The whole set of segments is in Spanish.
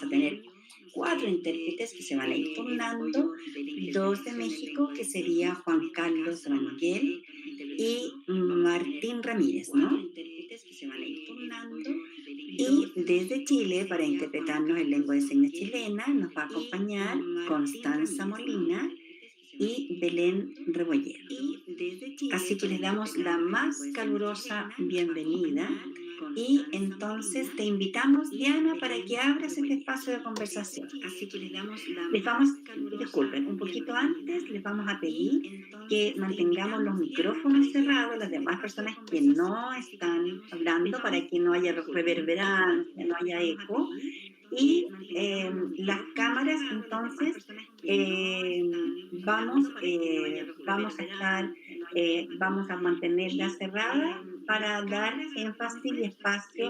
a tener 4 intérpretes que se van a ir turnando, 2 de México, que sería Juan Carlos Rangel y Martín Ramírez, ¿no? Y desde Chile, para interpretarnos en lengua de señas chilena, nos va a acompañar Constanza Molina y Belén Rebollero. Así que les damos la más calurosa bienvenida y entonces te invitamos, Diana, para que abras este espacio de conversación. Así que les vamos, disculpen, un poquito antes les vamos a pedir que mantengamos los micrófonos cerrados, las demás personas que no están hablando, para que no haya reverberancia, no haya eco. Y las cámaras, entonces, vamos a mantenerlas cerradas para dar énfasis y espacio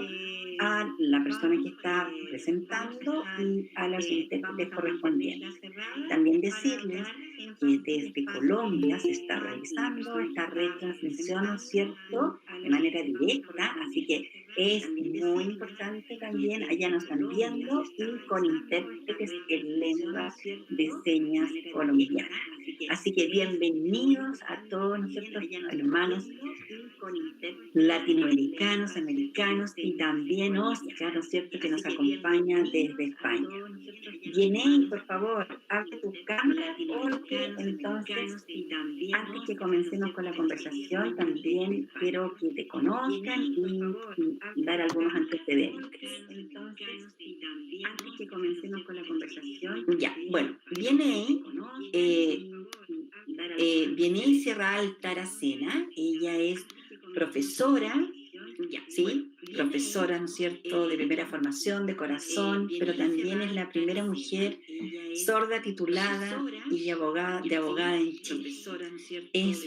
a la persona que está presentando y a los intérpretes correspondientes. También decirles que desde Colombia se está realizando esta retransmisión, ¿no es cierto?, de manera directa, así que es muy importante también, allá nos están viendo y con intérpretes en lengua de señas colombiana. Así que bienvenidos a todos nosotros, hermanos latinoamericanos, americanos y también Oscar, ¿no es cierto?, que nos acompaña desde España. Jenny, por favor, abre tu cámara porque entonces, antes que comencemos con la conversación, también quiero que te conozcan y dar algunos antecedentes. Antes que comencemos con la conversación, ya, bueno, viene Sierra Alta Aracena, ella es profesora, ¿sí? Profesora, ¿no es cierto?, de primera formación, de corazón, pero también es la primera mujer sorda titulada y de abogada en Chile. Es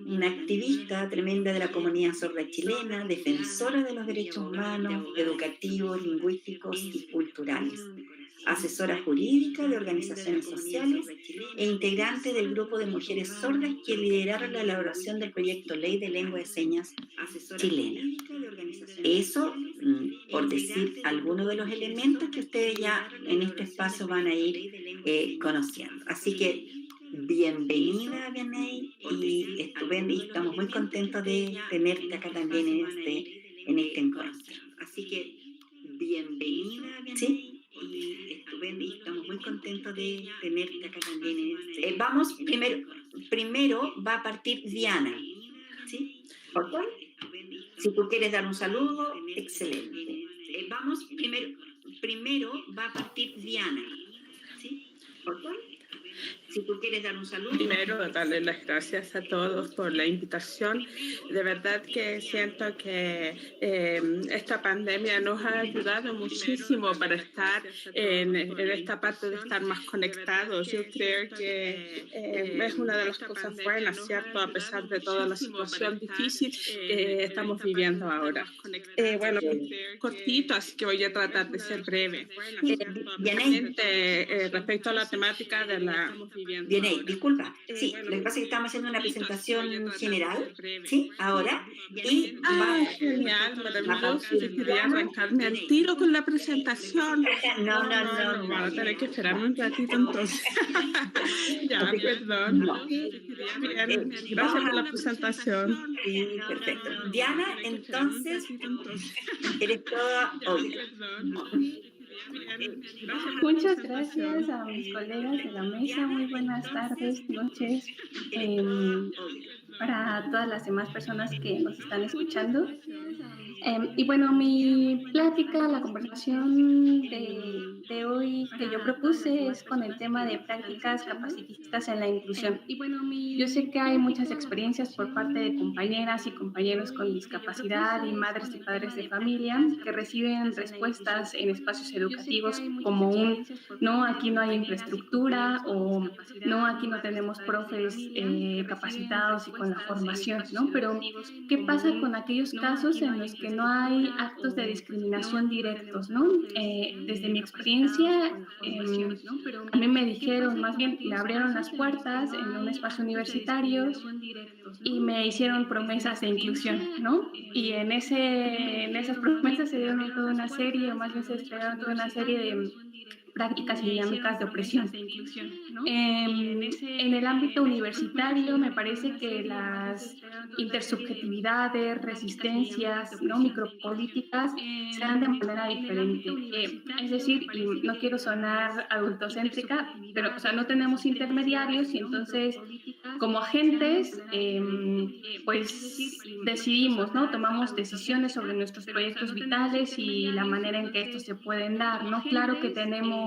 una activista tremenda de la comunidad sorda chilena, defensora de los derechos humanos, educativos, lingüísticos y culturales, asesora jurídica de organizaciones sociales e integrante del grupo de mujeres sordas que lideraron la elaboración del proyecto Ley de Lengua de Señas chilena. Eso, por decir algunos de los elementos que ustedes ya en este espacio van a ir conociendo. Así que bienvenida, Vianey, y estupendo, y estamos muy contentos de tenerte acá también en este encuentro. Así que bienvenida, Vianey. ¿Sí? Y estupendo, y estamos muy contentos de tenerte acá también en este. Vamos, primero va a partir Diana, ¿sí? ¿Ok? Si tú quieres dar un saludo, excelente. Vamos, primero va a partir Diana, ¿sí? ¿Ok? Si tú quieres dar un saludo. Primero, darle las gracias a todos por la invitación. De verdad que siento que esta pandemia nos ha ayudado muchísimo para estar en esta parte de estar más conectados. Yo creo que es una de las cosas buenas, ¿cierto? A pesar de toda la situación difícil que estamos viviendo ahora. Bueno, cortito, así que voy a tratar de ser breve. Respecto a la temática de la... Viene, disculpa. Sí, lo que pasa es que estamos haciendo una presentación general, ¿sí? Ahora. Y genial, maravilloso. Yo quería arrancarme al tiro con la presentación. No. Van a tener que esperarme un ratito entonces. Ya, perdón. No. Bien, gracias por la presentación. Sí, perfecto. Diana, entonces, eres toda oída. Muchas gracias a mis colegas de la mesa. Muy buenas tardes, noches, para todas las demás personas que nos están escuchando. Y bueno, mi plática, la conversación de hoy que yo propuse es con el tema de prácticas capacitistas en la inclusión. Yo sé que hay muchas experiencias por parte de compañeras y compañeros con discapacidad y madres y padres de familia que reciben respuestas en espacios educativos como no, aquí no hay infraestructura, o no, aquí no tenemos profes capacitados y con la formación, ¿no? Pero ¿qué pasa con aquellos casos en los que no hay actos de discriminación directos, ¿no? Desde mi experiencia, a mí me dijeron, más bien me abrieron las puertas en un espacio universitario y me hicieron promesas de inclusión, ¿no? Y en esas promesas se dieron toda una serie, o más bien se desplegaron toda una serie de prácticas y dinámicas de opresión. En el ámbito universitario me parece que las intersubjetividades, resistencias, ¿no? Micropolíticas se dan de manera diferente. Es decir, y no quiero sonar adultocéntrica, pero o sea, no tenemos intermediarios y entonces como agentes pues decidimos, ¿no? Tomamos decisiones sobre nuestros proyectos vitales y la manera en que estos se pueden dar, ¿no? Claro que tenemos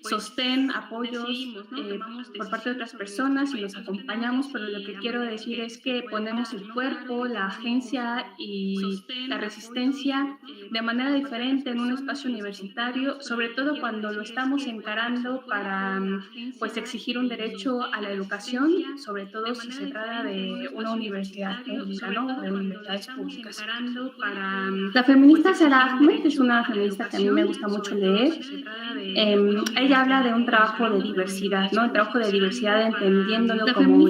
sostén, apoyos por parte de otras personas y los acompañamos, pero lo que quiero decir es que ponemos el cuerpo, la agencia y la resistencia de manera diferente en un espacio universitario, sobre todo cuando lo estamos encarando para pues exigir un derecho a la educación, sobre todo si se trata de una universidad pública, ¿no? De universidades públicas. La feminista Sara Ahmed es una feminista que a mí me gusta mucho leer. Ella habla de un trabajo de diversidad, ¿no? El trabajo de diversidad entendiéndolo como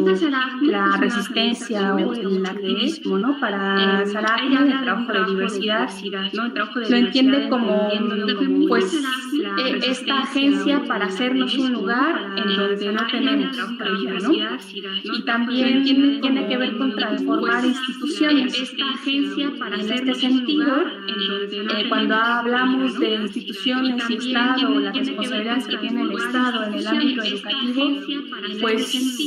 la resistencia o el activismo, ¿no? Para Sara Ahmed el trabajo de diversidad, ¿no? Lo entiende como, pues, esta agencia para hacernos un lugar en donde no tenemos cabida, ¿no? Y también tiene que ver con transformar instituciones. En este sentido, cuando hablamos de instituciones y Estado, las responsabilidades que tiene el Estado en el ámbito educativo, pues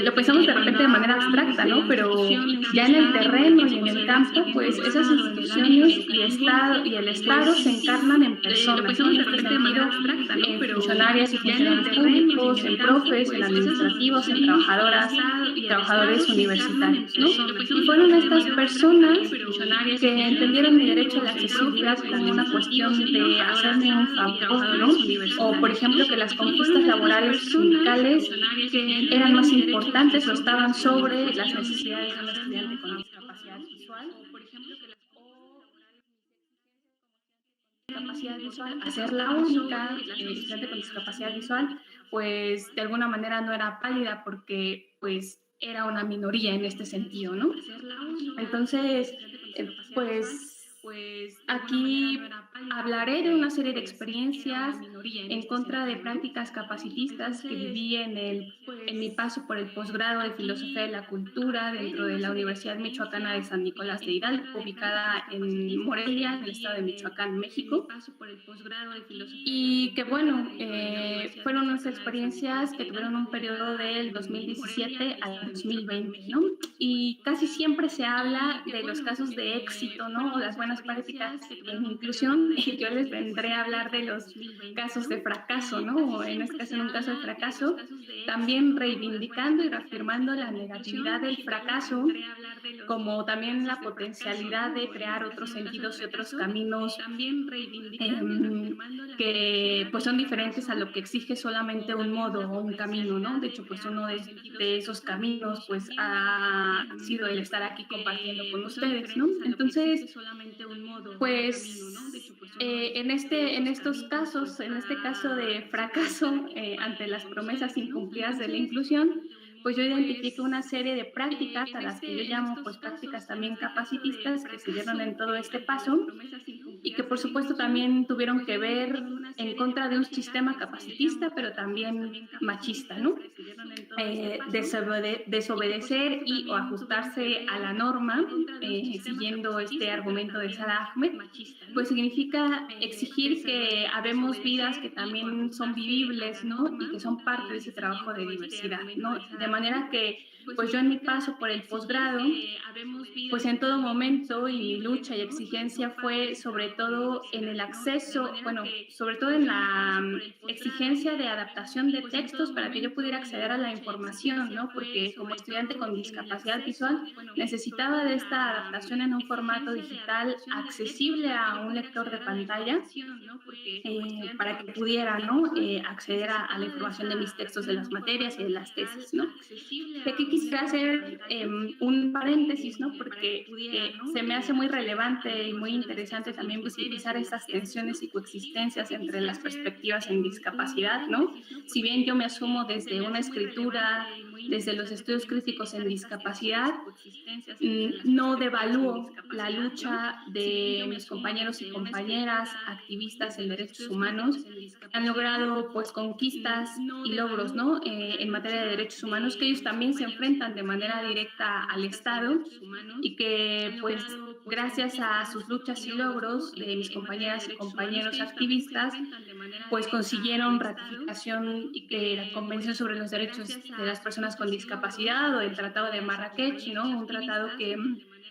lo pensamos de repente de manera abstracta, ¿no? Pero ya en el terreno y en el campo, pues esas instituciones y el Estado se encarnan en personas, ¿no? En este sentido, en funcionarias y funcionarios públicos, en profes, en administrativos, en trabajadoras y trabajadores universitarios, ¿no? Y fueron estas personas que entendieron mi derecho a la accesibilidad como una cuestión de hacerme un favor, ¿no? O, por ejemplo, que las conquistas laborales sindicales eran más importantes o estaban sobre las necesidades de un estudiante con discapacidad visual. Hacer la única estudiante con discapacidad visual, pues de alguna manera no era válida porque pues era una minoría en este sentido, ¿no? Entonces, pues aquí hablaré de una serie de experiencias en contra de prácticas capacitistas que viví en mi paso por el posgrado de Filosofía de la Cultura dentro de la Universidad Michoacana de San Nicolás de Hidalgo, ubicada en Morelia, en el estado de Michoacán, México. Y que bueno, fueron unas experiencias que tuvieron un periodo del 2017 al 2020, ¿no? Y casi siempre se habla de los casos de éxito, ¿no? O las buenas prácticas en inclusión, y yo les vendré a hablar de los casos de fracaso, ¿no? O en este caso, en un caso de fracaso, también reivindicando y reafirmando la negatividad del fracaso, como también la potencialidad de crear otros sentidos y otros caminos que pues son diferentes a lo que exige solamente un modo o un camino, ¿no? De hecho, pues uno de esos caminos pues ha sido el estar aquí compartiendo con ustedes, ¿no? Entonces, pues en estos casos, en este caso de fracaso ante las promesas incumplidas de la inclusión, pues yo identifico una serie de prácticas a las que yo llamo pues prácticas también capacitistas que se dieron en todo este paso y que por supuesto también tuvieron que ver en contra de un sistema capacitista, pero también machista, ¿no? Desobedecer y o ajustarse a la norma, siguiendo este argumento de Sara Ahmed, pues significa exigir que habemos vidas que también son vivibles, ¿no? Y que son parte de ese trabajo de diversidad, ¿no? De manera que, pues yo en mi paso por el posgrado, pues en todo momento y mi lucha y exigencia fue sobre todo en el acceso, bueno, sobre todo en la exigencia de adaptación de textos para que yo pudiera acceder a la información información, ¿no? Porque como estudiante con discapacidad visual necesitaba de esta adaptación en un formato digital accesible a un lector de pantalla para que pudiera, ¿no? Acceder a la información de mis textos de las materias y de las tesis, ¿no? Y aquí quisiera hacer un paréntesis, ¿no? Porque se me hace muy relevante y muy interesante también visibilizar esas tensiones y coexistencias entre las perspectivas en discapacidad, ¿no? Si bien yo me asumo desde una escritura, desde los estudios críticos en discapacidad, no devalúo la lucha de mis compañeros y compañeras, activistas en derechos humanos, que han logrado pues conquistas y logros, ¿no? En materia de derechos humanos, que ellos también se enfrentan de manera directa al Estado y que pues gracias a sus luchas y logros de mis compañeras y compañeros activistas, pues consiguieron ratificación de la Convención sobre los Derechos de las Personas con Discapacidad o el Tratado de Marrakech, ¿no? Un tratado que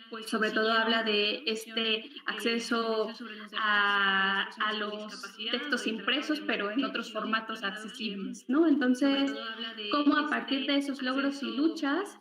pues sobre todo habla de este acceso a los textos impresos, pero en otros formatos accesibles, ¿no? Entonces, cómo a partir de esos logros y luchas,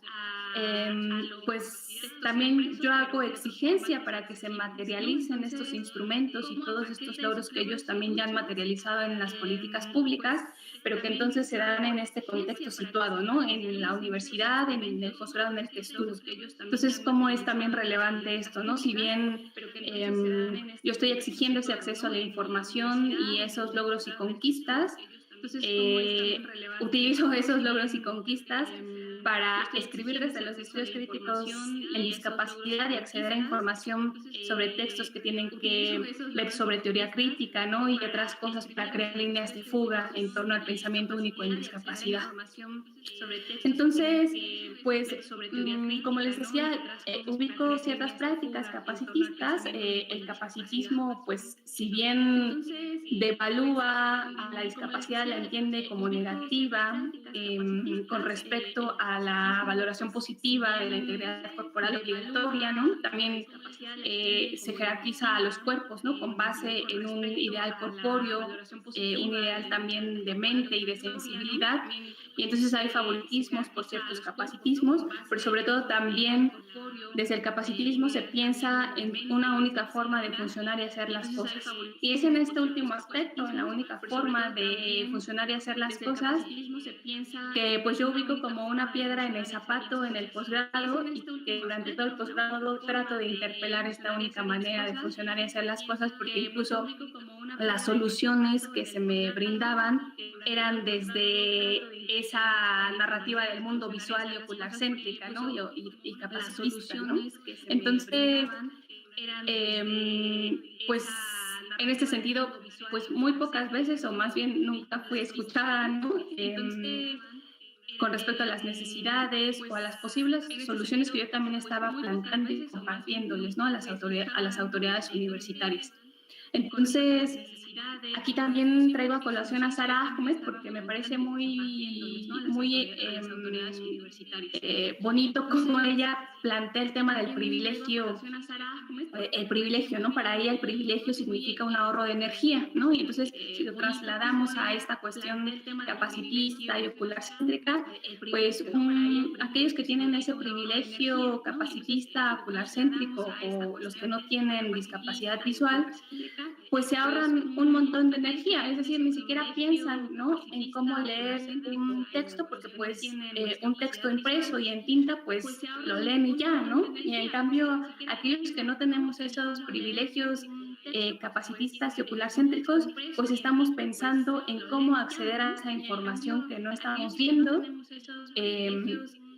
pues también yo hago exigencia para que se materialicen estos instrumentos y todos estos logros que ellos también ya han materializado en las políticas públicas, pero que entonces se dan en este contexto situado, ¿no? En la universidad, en el posgrado en el que estudio. Entonces, ¿cómo es también relevante esto, ¿no? Si bien yo estoy exigiendo ese acceso a la información y esos logros y conquistas, utilizo esos logros y conquistas para escribir desde los estudios críticos en discapacidad y acceder a información sobre textos que tienen que ver sobre teoría crítica, ¿no? Y otras cosas para crear líneas de fuga en torno al pensamiento único en discapacidad. Entonces, pues, como les decía, ubico ciertas prácticas capacitistas. El capacitismo, pues, si bien devalúa a la discapacidad, la entiende como negativa con respecto a la valoración positiva de la integridad corporal obligatoria, ¿no? También se jerarquiza a los cuerpos, ¿no? Con base en un ideal corpóreo, un ideal también de mente y de sensibilidad. Y entonces hay favoritismos por ciertos capacitismos, pero sobre todo también desde el capacitismo se piensa en una única forma de funcionar y hacer las cosas. Y es en este último aspecto, en la única forma de funcionar y hacer las cosas, que pues yo ubico como una piedra en el zapato en el posgrado y que durante todo el posgrado trato de interpelar esta única manera de funcionar y hacer las cosas, porque incluso las soluciones que se me brindaban eran desde esa narrativa del mundo visual y ocular céntrica, ¿no? Y capacitista, ¿no? Entonces, pues en este sentido, pues muy pocas veces, o más bien nunca fui escuchada, ¿no? Con respecto a las necesidades o a las posibles soluciones que yo también estaba planteando y compartiéndoles, ¿no? A las autoridades universitarias. Entonces, aquí también traigo a colación a Sara Ahmed porque me parece muy bonito cómo ella plantea el tema del privilegio, ¿no? Para ella el privilegio significa un ahorro de energía, ¿no? Y entonces, si lo trasladamos a esta cuestión capacitista y ocular céntrica, pues aquellos que tienen ese privilegio capacitista, ocular céntrico o los que no tienen discapacidad visual, pues se ahorran un montón de energía, es decir, ni siquiera piensan, ¿no? En cómo leer un texto, porque pues un texto impreso y en tinta, pues lo leen y ya, ¿no? Y en cambio, aquellos que no tenemos esos privilegios capacitistas y ocular-céntricos, pues estamos pensando en cómo acceder a esa información que no estamos viendo.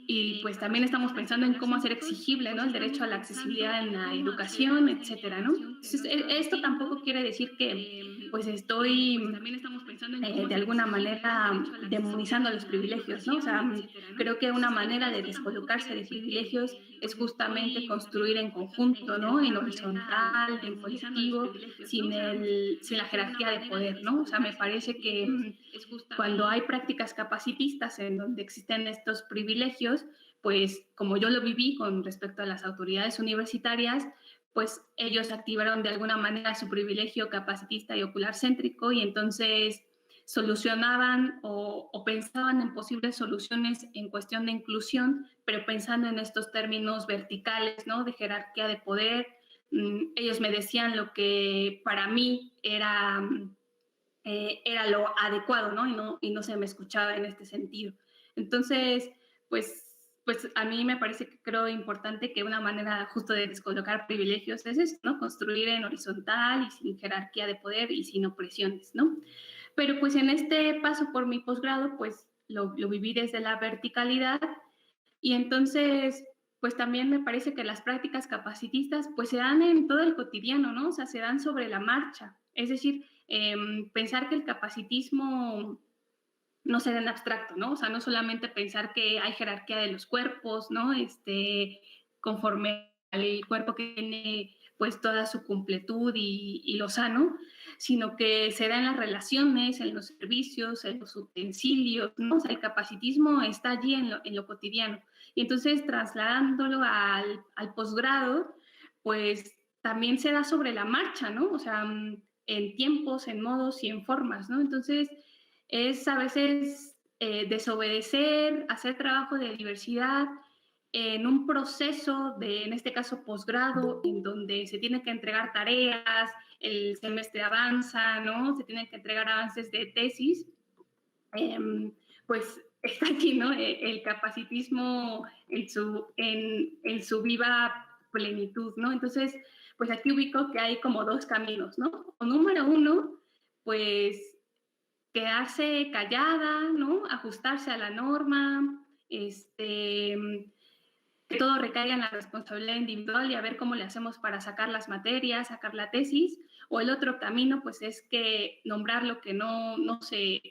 Y pues también estamos pensando en cómo hacer exigible, ¿no? El derecho a la accesibilidad en la educación, etcétera, ¿no? Entonces, esto tampoco quiere decir que pues estoy de alguna manera demonizando los privilegios, ¿no? O sea, creo que una manera de descolocarse de privilegios es justamente construir en conjunto, ¿no? En horizontal, en colectivo, sin la jerarquía de poder, ¿no? O sea, me parece que cuando hay prácticas capacitistas en donde existen estos privilegios, pues como yo lo viví con respecto a las autoridades universitarias, pues ellos activaron de alguna manera su privilegio capacitista y ocular céntrico y entonces solucionaban o pensaban en posibles soluciones en cuestión de inclusión, pero pensando en estos términos verticales, ¿no? De jerarquía de poder. Ellos me decían lo que para mí era lo adecuado, ¿no? Y no se me escuchaba en este sentido. Entonces, pues a mí me parece que creo importante que una manera justo de descolocar privilegios es esto, ¿no? Construir en horizontal y sin jerarquía de poder y sin opresiones, ¿no? Pero pues en este paso por mi posgrado, pues lo viví desde la verticalidad y entonces, pues también me parece que las prácticas capacitistas pues se dan en todo el cotidiano, ¿no? O sea, se dan sobre la marcha. Es decir, pensar que el capacitismo no se da en abstracto, ¿no? O sea, no solamente pensar que hay jerarquía de los cuerpos, ¿no? Conforme al cuerpo que tiene pues toda su completud y lo sano, sino que se da en las relaciones, en los servicios, en los utensilios, ¿no? O sea, el capacitismo está allí en lo cotidiano. Y entonces, trasladándolo al posgrado, pues también se da sobre la marcha, ¿no? O sea, en tiempos, en modos y en formas, ¿no? Entonces, es a veces desobedecer, hacer trabajo de diversidad en un proceso de, en este caso, posgrado, en donde se tienen que entregar tareas, el semestre avanza, ¿no? Se tienen que entregar avances de tesis, pues está aquí, ¿no? El capacitismo en su viva plenitud, ¿no? Entonces, pues aquí ubico que hay como dos caminos, ¿no? O número uno, pues quedarse callada, ¿no? Ajustarse a la norma, que todo recaiga en la responsabilidad individual y a ver cómo le hacemos para sacar las materias, sacar la tesis, o el otro camino, pues es que nombrar lo que no se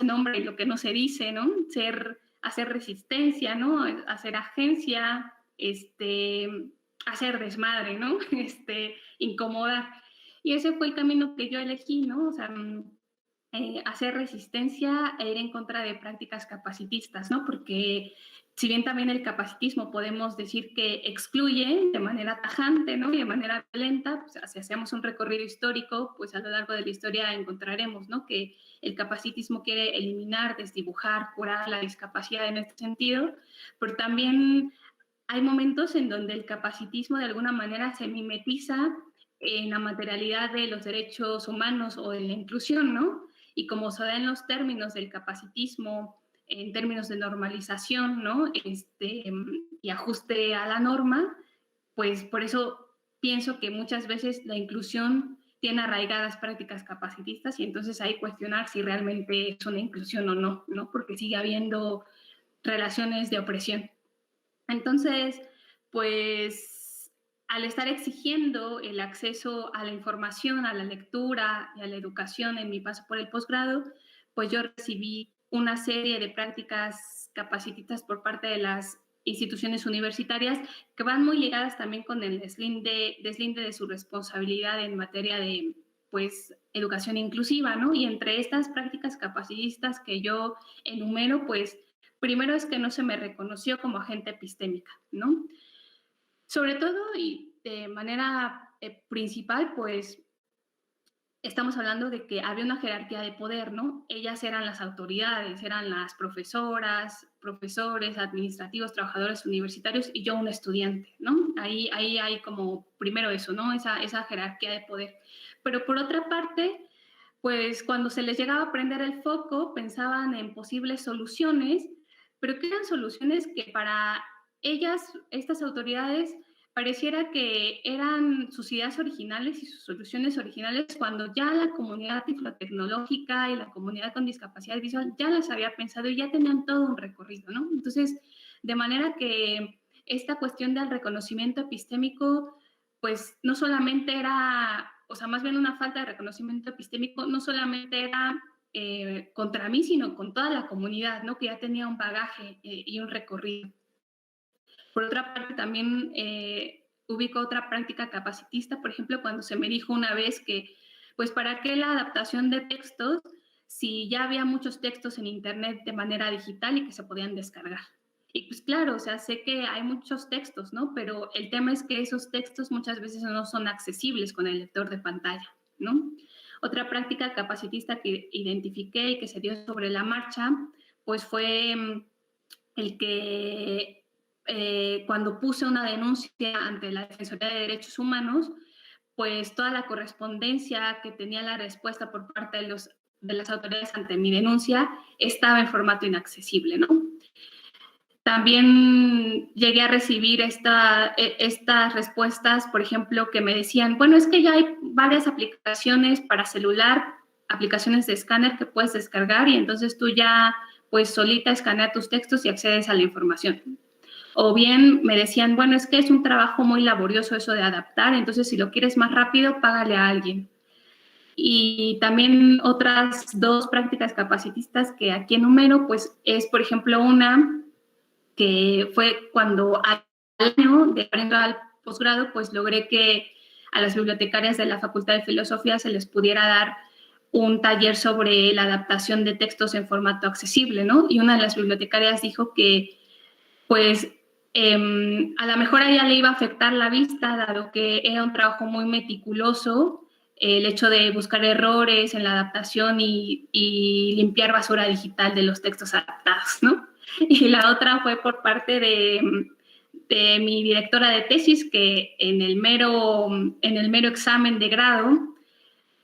nombra y lo que no se dice, ¿no? Hacer resistencia, ¿no? Hacer agencia, hacer desmadre, ¿no? Incomodar. Y ese fue el camino que yo elegí, ¿no? O sea, hacer resistencia e ir en contra de prácticas capacitistas, ¿no? Porque si bien también el capacitismo podemos decir que excluye de manera tajante, ¿no? Y de manera violenta, pues, si hacemos un recorrido histórico, pues a lo largo de la historia encontraremos, ¿no? Que el capacitismo quiere eliminar, desdibujar, curar la discapacidad en este sentido, pero también hay momentos en donde el capacitismo de alguna manera se mimetiza en la materialidad de los derechos humanos o de la inclusión, ¿no? Y como se da en los términos del capacitismo, en términos de normalización, ¿no? Y ajuste a la norma, pues por eso pienso que muchas veces la inclusión tiene arraigadas prácticas capacitistas y entonces hay que cuestionar si realmente es una inclusión o no, ¿no? Porque sigue habiendo relaciones de opresión. Entonces, pues al estar exigiendo el acceso a la información, a la lectura y a la educación en mi paso por el posgrado, pues yo recibí una serie de prácticas capacitistas por parte de las instituciones universitarias que van muy ligadas también con el deslinde de su responsabilidad en materia de pues educación inclusiva, ¿no? Y entre estas prácticas capacitistas que yo enumero, pues primero es que no se me reconoció como agente epistémica, ¿no? Sobre todo y de manera principal, pues estamos hablando de que había una jerarquía de poder, ¿no? Ellas eran las autoridades, eran las profesoras, profesores, administrativos, trabajadores universitarios y yo un estudiante, ¿no? Ahí hay como primero eso, ¿no? Esa jerarquía de poder. Pero por otra parte, pues cuando se les llegaba a prender el foco, pensaban en posibles soluciones, pero que eran soluciones que para ellas, estas autoridades, pareciera que eran sus ideas originales y sus soluciones originales cuando ya la comunidad tiflotecnológica y la comunidad con discapacidad visual ya las había pensado y ya tenían todo un recorrido, ¿no? Entonces, de manera que esta cuestión del reconocimiento epistémico, pues no solamente era, o sea, más bien una falta de reconocimiento epistémico, no solamente era contra mí, sino con toda la comunidad, ¿no? Que ya tenía un bagaje y un recorrido. Por otra parte, también ubico otra práctica capacitista, por ejemplo, cuando se me dijo una vez que, pues, ¿para qué la adaptación de textos si ya había muchos textos en Internet de manera digital y que se podían descargar? Y pues claro, o sea, sé que hay muchos textos, ¿no? Pero el tema es que esos textos muchas veces no son accesibles con el lector de pantalla, ¿no? Otra práctica capacitista que identifiqué y que se dio sobre la marcha, pues fue el que cuando puse una denuncia ante la Defensoría de Derechos Humanos, pues toda la correspondencia que tenía la respuesta por parte de las autoridades ante mi denuncia estaba en formato inaccesible, ¿no? También llegué a recibir estas respuestas, por ejemplo, que me decían, bueno, es que ya hay varias aplicaciones para celular, aplicaciones de escáner que puedes descargar y entonces tú ya, pues, solita escaneas tus textos y accedes a la información. O bien me decían, bueno, es que es un trabajo muy laborioso eso de adaptar, entonces si lo quieres más rápido, págale a alguien. Y también otras dos prácticas capacitistas que aquí enumero, pues es, por ejemplo, una que fue cuando al año de aprender al posgrado, pues logré que a las bibliotecarias de la Facultad de Filosofía se les pudiera dar un taller sobre la adaptación de textos en formato accesible, ¿no? Y una de las bibliotecarias dijo que, pues, a lo mejor a ella le iba a afectar la vista, dado que era un trabajo muy meticuloso, el hecho de buscar errores en la adaptación y limpiar basura digital de los textos adaptados, ¿no? Y la otra fue por parte de mi directora de tesis, que en el mero examen de grado,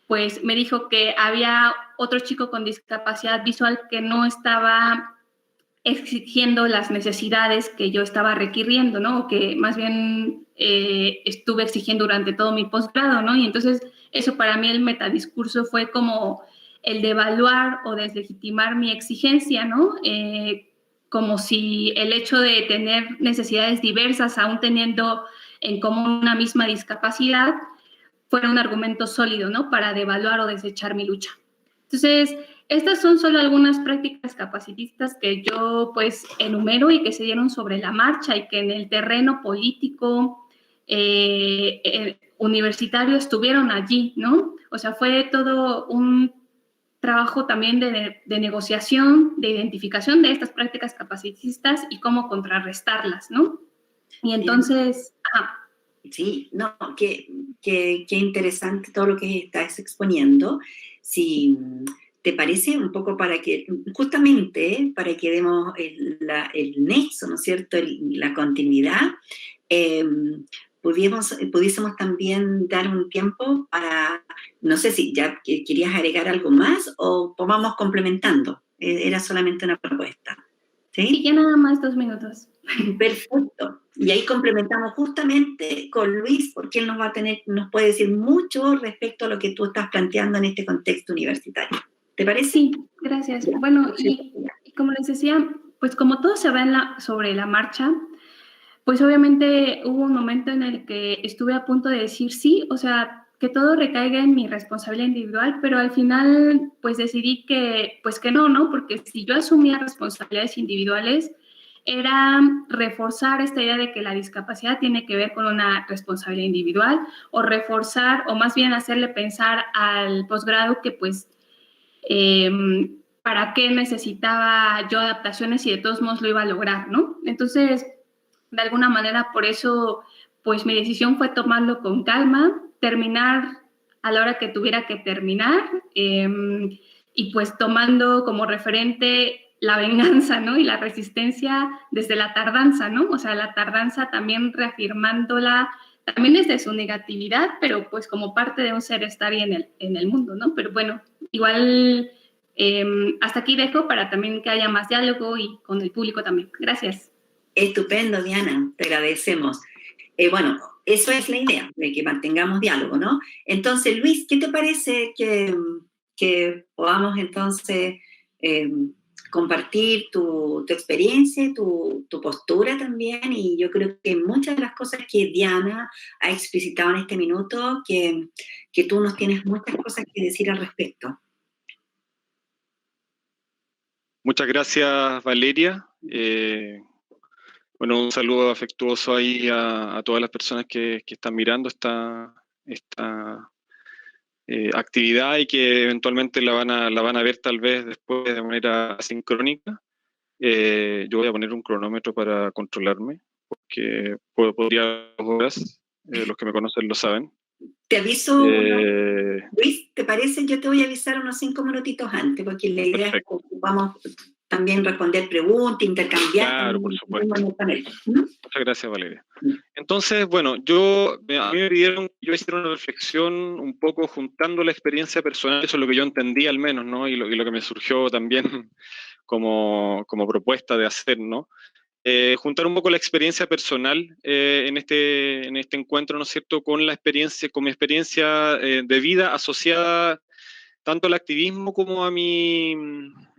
pues me dijo que había otro chico con discapacidad visual que no estaba exigiendo las necesidades que yo estaba requiriendo, ¿no? O que más bien estuve exigiendo durante todo mi posgrado, ¿no? Y entonces eso para mí el metadiscurso fue como el de evaluar o deslegitimar mi exigencia, ¿no? Como si el hecho de tener necesidades diversas, aún teniendo en común una misma discapacidad, fuera un argumento sólido, ¿no? Para devaluar o desechar mi lucha. Entonces, estas son solo algunas prácticas capacitistas que yo pues enumero y que se dieron sobre la marcha y que en el terreno político universitario estuvieron allí, ¿no? O sea, fue todo un trabajo también de negociación, de identificación de estas prácticas capacitistas y cómo contrarrestarlas, ¿no? Y entonces, Sí, no, qué interesante todo lo que estás exponiendo. Si te parece, un poco para que, justamente, para que demos el nexo, ¿no es cierto?, la continuidad, pudiésemos también dar un tiempo para, no sé si ya querías agregar algo más o vamos complementando. Era solamente una propuesta. ¿Sí? Sí, ya nada más 2 minutos. Perfecto. Y ahí complementamos justamente con Luis, porque él nos puede decir mucho respecto a lo que tú estás planteando en este contexto universitario. ¿Te parece? Sí, gracias. Ya. Bueno, y como les decía, pues como todo se va sobre la marcha, pues obviamente hubo un momento en el que estuve a punto de decir sí, o sea, que todo recaiga en mi responsabilidad individual, pero al final pues decidí que no, ¿no? Porque si yo asumía responsabilidades individuales, era reforzar esta idea de que la discapacidad tiene que ver con una responsabilidad individual o reforzar o más bien hacerle pensar al posgrado que pues para qué necesitaba yo adaptaciones si de todos modos lo iba a lograr, ¿no? Entonces, de alguna manera, por eso, pues mi decisión fue tomarlo con calma, terminar a la hora que tuviera que terminar y pues tomando como referente la venganza, ¿no? Y la resistencia desde la tardanza, ¿no? O sea, la tardanza también reafirmándola, también desde su negatividad, pero pues como parte de un ser estar en el mundo, ¿no? Pero bueno, igual hasta aquí dejo para también que haya más diálogo y con el público también. Gracias. Estupendo, Diana, te agradecemos. Bueno, eso es la idea, de que mantengamos diálogo, ¿no? Entonces, Luis, ¿qué te parece que podamos entonces compartir tu experiencia, tu postura también? Y yo creo que muchas de las cosas que Diana ha explicitado en este minuto, que tú nos tienes muchas cosas que decir al respecto. Muchas gracias, Valeria. Bueno, un saludo afectuoso ahí a todas las personas que están mirando esta actividad y que eventualmente la van a ver tal vez después de manera asincrónica. Yo voy a poner un cronómetro para controlarme, porque podría 2 horas, los que me conocen lo saben. Te aviso, Eh, Luis, ¿te parece? Yo te voy a avisar unos 5 minutitos antes, porque la idea es que perfecto. vamos también responder preguntas, intercambiar Claro, por también supuesto. en el panel, ¿no? Muchas gracias, Valeria. Entonces, bueno, a mí me pidieron que yo hiciera una reflexión un poco juntando la experiencia personal, eso es lo que yo entendí al menos, ¿no? Y lo que me surgió también como propuesta de hacer, ¿no? Juntar un poco la experiencia personal en este encuentro, ¿no es cierto?, con mi experiencia de vida asociada tanto al activismo como a mi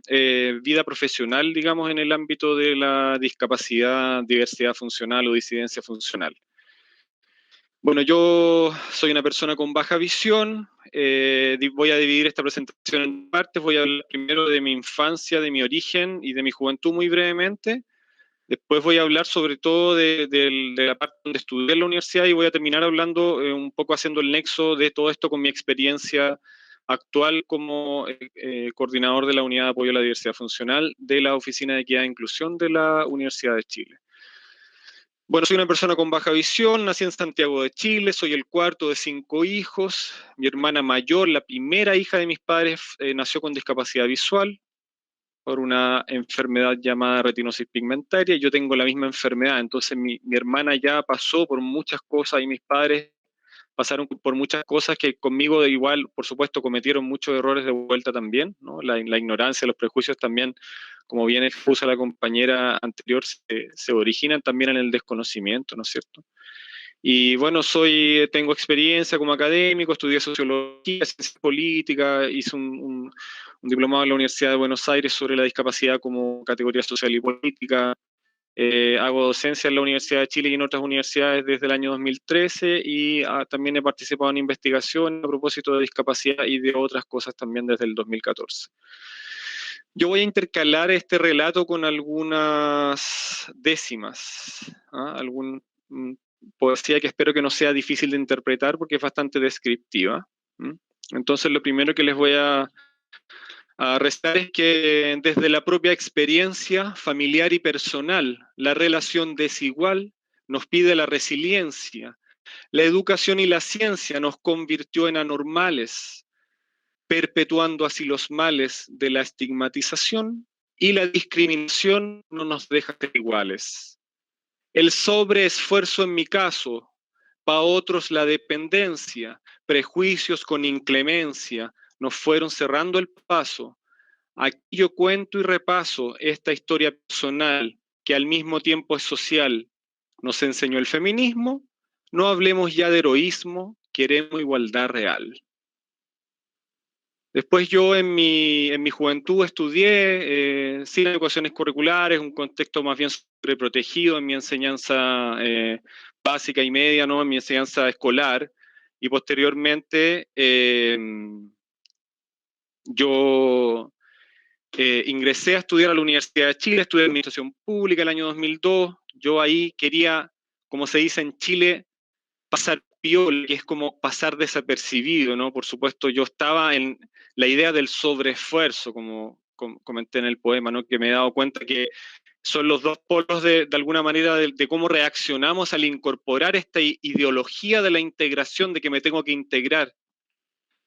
vida profesional, digamos, en el ámbito de la discapacidad, diversidad funcional o disidencia funcional. Bueno, yo soy una persona con baja visión, voy a dividir esta presentación en partes, voy a hablar primero de mi infancia, de mi origen y de mi juventud muy brevemente. Después voy a hablar sobre todo de la parte donde estudié en la universidad y voy a terminar hablando un poco haciendo el nexo de todo esto con mi experiencia actual como coordinador de la Unidad de Apoyo a la Diversidad Funcional de la Oficina de Equidad e Inclusión de la Universidad de Chile. Bueno, soy una persona con baja visión, nací en Santiago de Chile, soy el cuarto de 5 hijos. Mi hermana mayor, la primera hija de mis padres, nació con discapacidad visual por una enfermedad llamada retinosis pigmentaria. Yo tengo la misma enfermedad, entonces mi hermana ya pasó por muchas cosas y mis padres pasaron por muchas cosas que conmigo de igual, por supuesto, cometieron muchos errores de vuelta también, ¿no? La ignorancia, los prejuicios también, como bien expuso la compañera anterior, se originan también en el desconocimiento, ¿no es cierto? Y bueno, tengo experiencia como académico, estudié sociología, ciencia política, hice un diplomado en la Universidad de Buenos Aires sobre la discapacidad como categoría social y política. Hago docencia en la Universidad de Chile y en otras universidades desde el año 2013 y también he participado en investigación a propósito de discapacidad y de otras cosas también desde el 2014. Yo voy a intercalar este relato con algunas décimas, algún poesía que espero que no sea difícil de interpretar porque es bastante descriptiva. Entonces lo primero que les voy a restar es que desde la propia experiencia familiar y personal, la relación desigual nos pide la resiliencia. La educación y la ciencia nos convirtió en anormales, perpetuando así los males de la estigmatización, y la discriminación no nos deja ser iguales. El sobreesfuerzo en mi caso, para otros la dependencia, prejuicios con inclemencia, nos fueron cerrando el paso. Aquí yo cuento y repaso esta historia personal que al mismo tiempo es social. Nos enseñó el feminismo, no hablemos ya de heroísmo, queremos igualdad real. Después yo en mi juventud estudié sin educaciones curriculares, un contexto más bien sobreprotegido en mi enseñanza básica y media, ¿no? En mi enseñanza escolar, y posteriormente yo ingresé a estudiar a la Universidad de Chile, estudié Administración Pública el año 2002, yo ahí quería, como se dice en Chile, pasar piola, que es como pasar desapercibido, ¿no? Por supuesto, yo estaba en la idea del sobreesfuerzo, como comenté en el poema, ¿no? Que me he dado cuenta que son los dos polos de alguna manera de cómo reaccionamos al incorporar esta ideología de la integración, de que me tengo que integrar,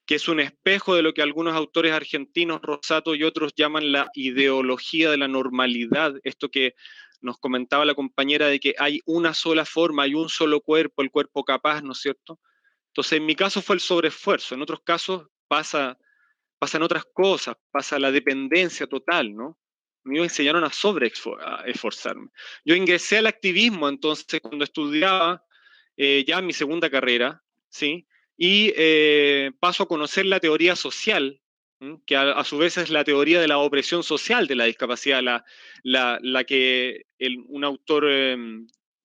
que es un espejo de lo que algunos autores argentinos, Rosato y otros, llaman la ideología de la normalidad, esto que nos comentaba la compañera de que hay una sola forma, hay un solo cuerpo, el cuerpo capaz, ¿no es cierto? Entonces, en mi caso fue el sobreesfuerzo, en otros casos pasan otras cosas, pasa la dependencia total, ¿no? Me enseñaron a sobreesforzarme. Yo ingresé al activismo, entonces, cuando estudiaba ya en mi segunda carrera, ¿sí? Y paso a conocer la teoría social, que a su vez es la teoría de la opresión social de la discapacidad, la que un autor,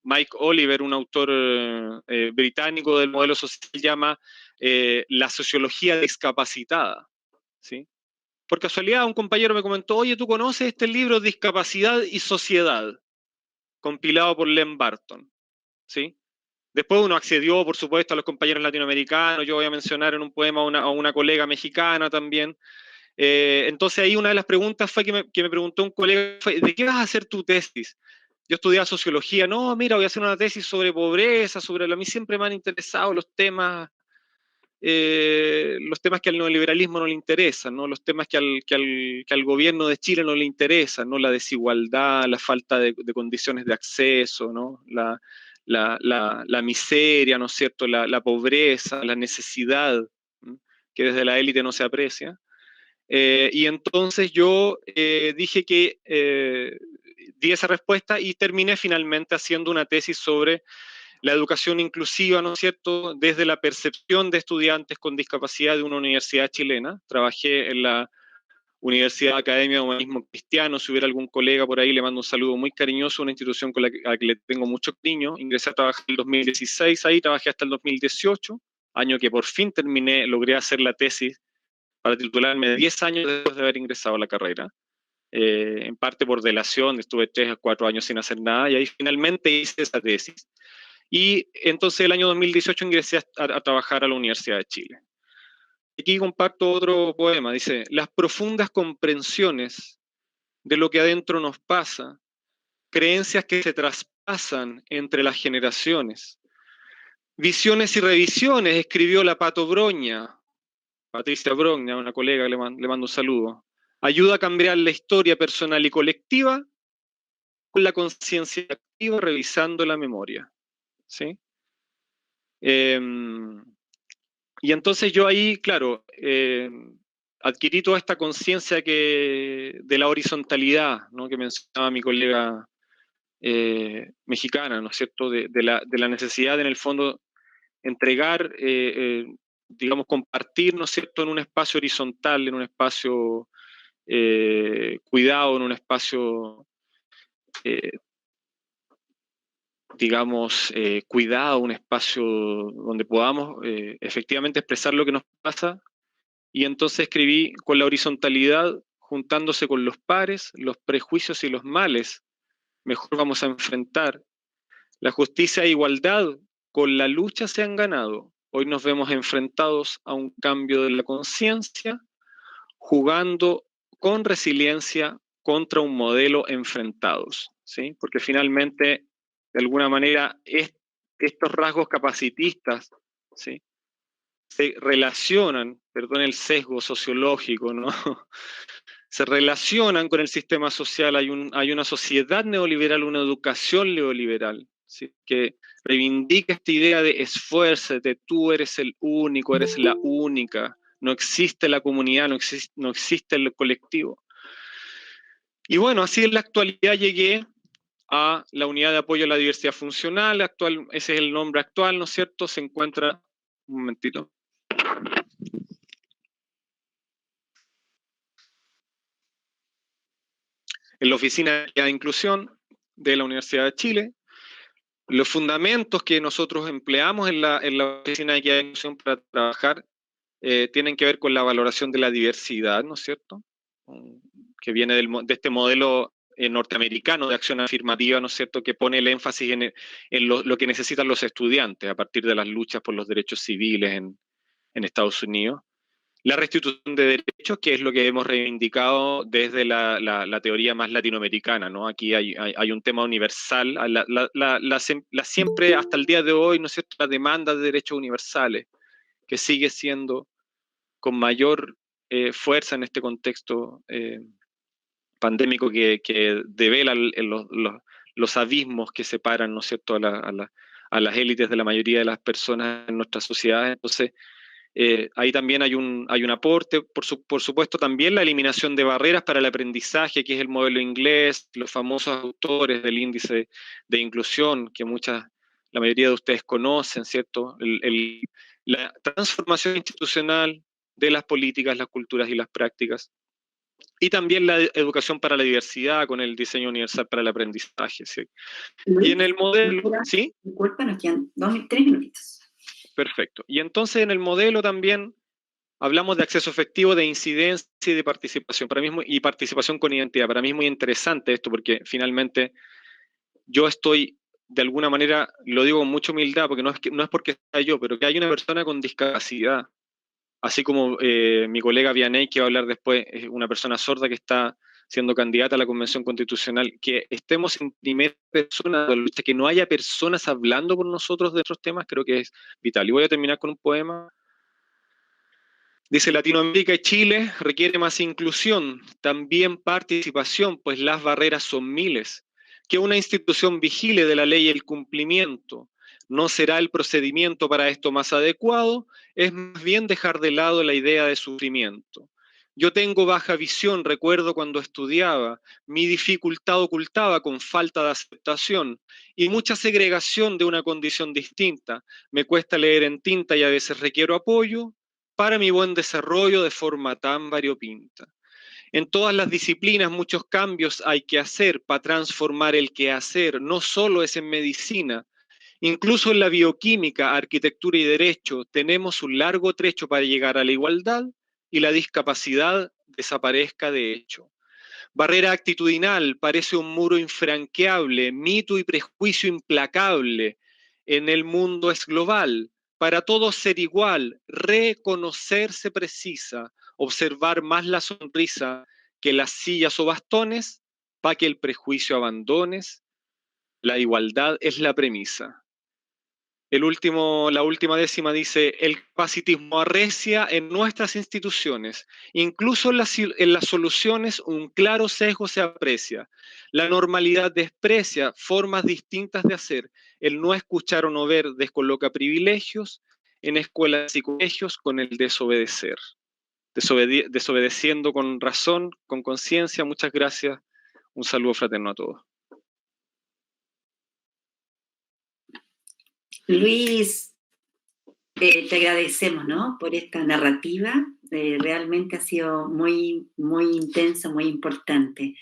Mike Oliver, un autor británico del modelo social, llama la sociología discapacitada, ¿sí? Por casualidad, un compañero me comentó, oye, ¿tú conoces este libro Discapacidad y Sociedad? Compilado por Len Barton, ¿sí? Después uno accedió, por supuesto, a los compañeros latinoamericanos, yo voy a mencionar en un poema a una colega mexicana también. Entonces ahí una de las preguntas fue que me preguntó un colega, fue, ¿de qué vas a hacer tu tesis? Yo estudiaba sociología, no, mira, voy a hacer una tesis sobre pobreza, a mí siempre me han interesado los temas los temas que al neoliberalismo no le interesan, ¿no? Los temas que al gobierno de Chile no le interesan, ¿no? La desigualdad, la falta de condiciones de acceso, ¿no? La miseria, ¿no es cierto? La pobreza, la necesidad, ¿no? Que desde la élite no se aprecia. Y entonces yo dije que di esa respuesta y terminé finalmente haciendo una tesis sobre la educación inclusiva, ¿no es cierto?, desde la percepción de estudiantes con discapacidad de una universidad chilena. Trabajé en la Universidad Academia de Humanismo Cristiano. Si hubiera algún colega por ahí, le mando un saludo muy cariñoso, una institución a la que le tengo mucho cariño. Ingresé a trabajar en el 2016, ahí trabajé hasta el 2018, año que por fin terminé, logré hacer la tesis para titularme 10 años después de haber ingresado a la carrera. En parte por delación, estuve 3 a 4 años sin hacer nada, y ahí finalmente hice esa tesis. Y entonces el año 2018 ingresé a trabajar a la Universidad de Chile. Aquí comparto otro poema, dice: las profundas comprensiones de lo que adentro nos pasa, creencias que se traspasan entre las generaciones, visiones y revisiones, escribió la Pato Broña, Patricia Broña, una colega, le mando un saludo, ayuda a cambiar la historia personal y colectiva con la conciencia activa, revisando la memoria. ¿Sí? Y entonces yo ahí, claro, adquirí toda esta conciencia de la horizontalidad, ¿no?, que mencionaba mi colega mexicana, ¿no es cierto?, de la necesidad, en el fondo, entregar, digamos, compartir, ¿no es cierto?, en un espacio horizontal, en un espacio cuidado, en un espacio digamos, cuidado, un espacio donde podamos efectivamente expresar lo que nos pasa. Y entonces escribí: con la horizontalidad, juntándose con los pares, los prejuicios y los males, mejor vamos a enfrentar. La justicia e igualdad con la lucha se han ganado. Hoy nos vemos enfrentados a un cambio de la conciencia, jugando con resiliencia contra un modelo enfrentados, ¿sí? Porque finalmente, de alguna manera, estos rasgos capacitistas, ¿sí?, se relacionan, perdón el sesgo sociológico, ¿no?, se relacionan con el sistema social. Hay una sociedad neoliberal, una educación neoliberal, ¿sí?, que reivindica esta idea de esfuérzate, tú eres el único, eres la única, no existe la comunidad, no existe el colectivo. Y bueno, así en la actualidad llegué a la Unidad de Apoyo a la Diversidad Funcional, ese es el nombre actual, ¿no es cierto? Se encuentra, un momentito, en la Oficina de Inclusión de la Universidad de Chile. Los fundamentos que nosotros empleamos en la Oficina de Inclusión para trabajar tienen que ver con la valoración de la diversidad, ¿no es cierto?, que viene de este modelo norteamericano de acción afirmativa, ¿no es cierto?, que pone el énfasis en lo que necesitan los estudiantes a partir de las luchas por los derechos civiles en Estados Unidos. La restitución de derechos, que es lo que hemos reivindicado desde la teoría más latinoamericana, ¿no? Aquí hay un tema universal, siempre hasta el día de hoy, ¿no es cierto?, la demanda de derechos universales, que sigue siendo con mayor fuerza en este contexto pandémico que devela los abismos que separan, ¿no es cierto?, a las élites de la mayoría de las personas en nuestras sociedades. Entonces, ahí también hay un aporte, por supuesto, también la eliminación de barreras para el aprendizaje, que es el modelo inglés, los famosos autores del índice de inclusión, que la mayoría de ustedes conocen, ¿cierto? La transformación institucional de las políticas, las culturas y las prácticas. Y también la educación para la diversidad con el diseño universal para el aprendizaje, ¿sí? Luis, y en el modelo, ¿sí? Disculpa, nos quedan 3 minutitos. Perfecto. Y entonces en el modelo también hablamos de acceso efectivo, de incidencia y de participación. Para mí y participación con identidad. Para mí es muy interesante esto porque finalmente yo estoy, de alguna manera, lo digo con mucha humildad, porque no es porque sea yo, pero que hay una persona con discapacidad, así como mi colega Vianey, que va a hablar después, es una persona sorda que está siendo candidata a la Convención Constitucional, que estemos en primera persona, que no haya personas hablando por nosotros de otros temas, creo que es vital. Y voy a terminar con un poema Dice, Latinoamérica y Chile requiere más inclusión, también participación, pues las barreras son miles. Que una institución vigile de la ley el cumplimiento. ¿No será el procedimiento para esto más adecuado? Es más bien dejar de lado la idea de sufrimiento. Yo tengo baja visión, recuerdo cuando estudiaba, mi dificultad ocultaba con falta de aceptación y mucha segregación de una condición distinta. Me cuesta leer en tinta y a veces requiero apoyo para mi buen desarrollo de forma tan variopinta. En todas las disciplinas muchos cambios hay que hacer para transformar el quehacer, no solo es en medicina, incluso en la bioquímica, arquitectura y derecho tenemos un largo trecho para llegar a la igualdad y la discapacidad desaparezca de hecho. Barrera actitudinal parece un muro infranqueable, mito y prejuicio implacable. En el mundo es global, para todos ser igual, reconocerse precisa, observar más la sonrisa que las sillas o bastones, para que el prejuicio abandones. La igualdad es la premisa. La última décima dice, el capacitismo arrecia en nuestras instituciones. Incluso en las soluciones un claro sesgo se aprecia. La normalidad desprecia formas distintas de hacer. El no escuchar o no ver descoloca privilegios en escuelas y colegios con el desobedecer. Desobedeciendo con razón, con conciencia. Muchas gracias. Un saludo fraterno a todos. Luis, te agradecemos, ¿no?, por esta narrativa. Realmente ha sido muy, muy intensa, muy importante.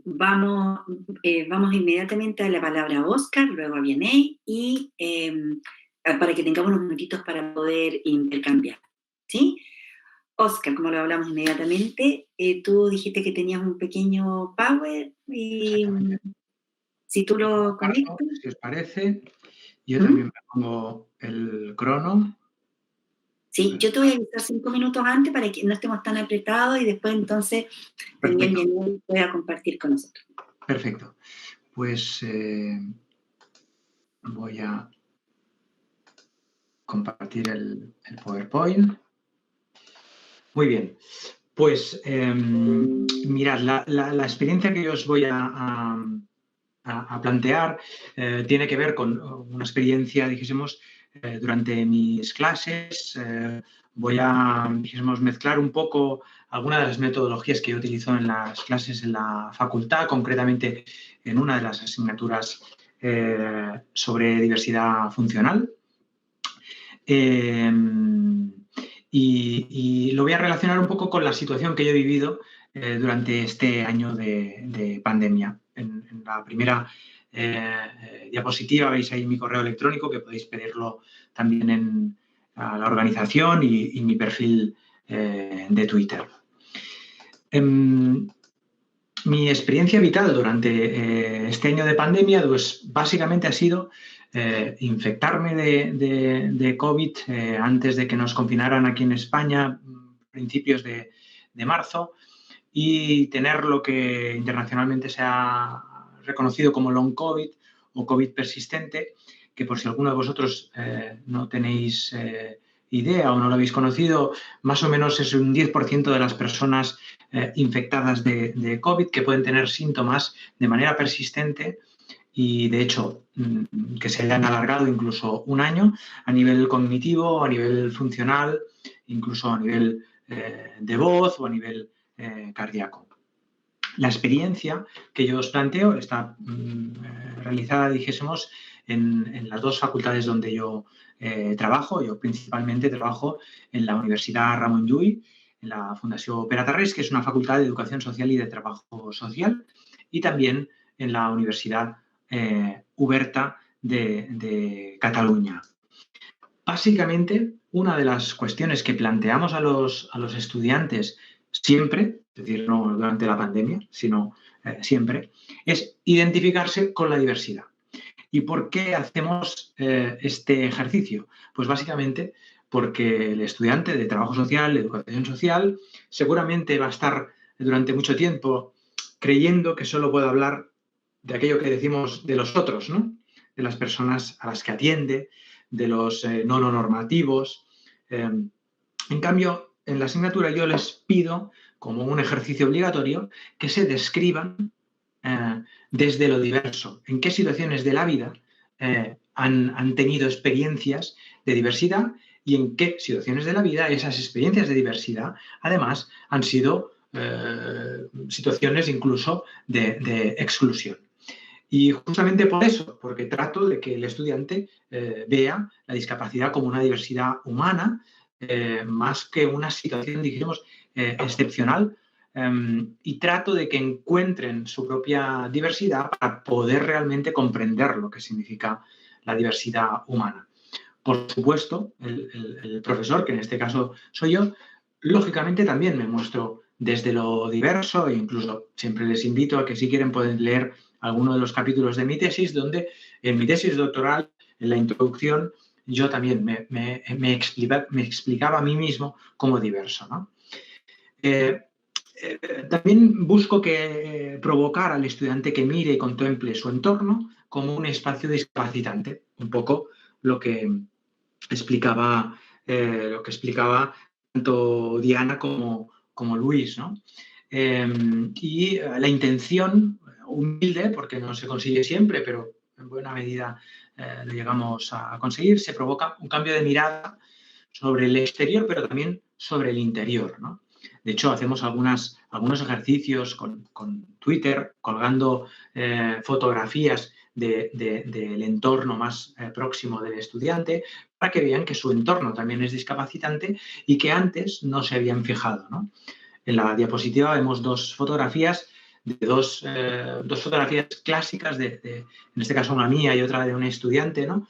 Vamos inmediatamente a la palabra a Oscar, luego a Vianey, y para que tengamos unos minutitos para poder intercambiar, ¿sí? Oscar, como lo hablamos inmediatamente, tú dijiste que tenías un pequeño power y si tú lo conectas. Si os parece, yo también me pongo el crono. Sí, yo te voy a avisar 5 minutos antes para que no estemos tan apretados y después entonces también pueda compartir con nosotros. Perfecto. Pues voy a compartir el PowerPoint. Muy bien. Pues mirad, la experiencia que yo os voy a plantear tiene que ver con una experiencia, dijésemos, durante mis clases. Voy a, dijésemos, mezclar un poco algunas de las metodologías que yo utilizo en las clases en la facultad, concretamente en una de las asignaturas sobre diversidad funcional. Y lo voy a relacionar un poco con la situación que yo he vivido durante este año de pandemia. En la primera diapositiva veis ahí mi correo electrónico, que podéis pedirlo también a la organización y mi perfil de Twitter. Mi experiencia vital durante este año de pandemia, pues básicamente ha sido infectarme de COVID antes de que nos confinaran aquí en España, principios de marzo, y tener lo que internacionalmente se ha reconocido como long COVID o COVID persistente, que por si alguno de vosotros no tenéis idea o no lo habéis conocido, más o menos es un 10% de las personas infectadas de COVID que pueden tener síntomas de manera persistente y, de hecho, que se hayan alargado incluso un año a nivel cognitivo, a nivel funcional, incluso a nivel de voz o a nivel cardíaco. La experiencia que yo os planteo está realizada, dijésemos, en las dos facultades donde yo trabajo. Yo principalmente trabajo en la Universidad Ramon Llull, en la Fundació Pere Tarrés, que es una facultad de Educación Social y de Trabajo Social, y también en la Universidad Oberta de Cataluña. Básicamente, una de las cuestiones que planteamos a los estudiantes siempre, es decir, no durante la pandemia, sino siempre, es identificarse con la diversidad. ¿Y por qué hacemos este ejercicio? Pues básicamente porque el estudiante de trabajo social, de educación social, seguramente va a estar durante mucho tiempo creyendo que solo puede hablar de aquello que decimos de los otros, ¿no? De las personas a las que atiende, de los no normativos. En cambio, en la asignatura yo les pido, como un ejercicio obligatorio, que se describan desde lo diverso, en qué situaciones de la vida han tenido experiencias de diversidad y en qué situaciones de la vida esas experiencias de diversidad, además, han sido situaciones incluso de exclusión. Y justamente por eso, porque trato de que el estudiante vea la discapacidad como una diversidad humana, más que una situación, dijéramos, excepcional, y trato de que encuentren su propia diversidad para poder realmente comprender lo que significa la diversidad humana. Por supuesto, el profesor, que en este caso soy yo, lógicamente también me muestro desde lo diverso e incluso siempre les invito a que si quieren pueden leer alguno de los capítulos de mi tesis, donde en mi tesis doctoral, en la introducción, yo también me explicaba a mí mismo como diverso, ¿no? También busco provocar al estudiante que mire y contemple su entorno como un espacio discapacitante, un poco lo que explicaba tanto Diana como Luis, ¿no? Y la intención humilde, porque no se consigue siempre, pero en buena medida lo llegamos a conseguir, se provoca un cambio de mirada sobre el exterior, pero también sobre el interior, ¿no? De hecho, hacemos algunos ejercicios con Twitter, colgando fotografías del entorno más próximo del estudiante, para que vean que su entorno también es discapacitante y que antes no se habían fijado, ¿no? En la diapositiva vemos dos fotografías, dos fotografías clásicas, en este caso una mía y otra de un estudiante, ¿no?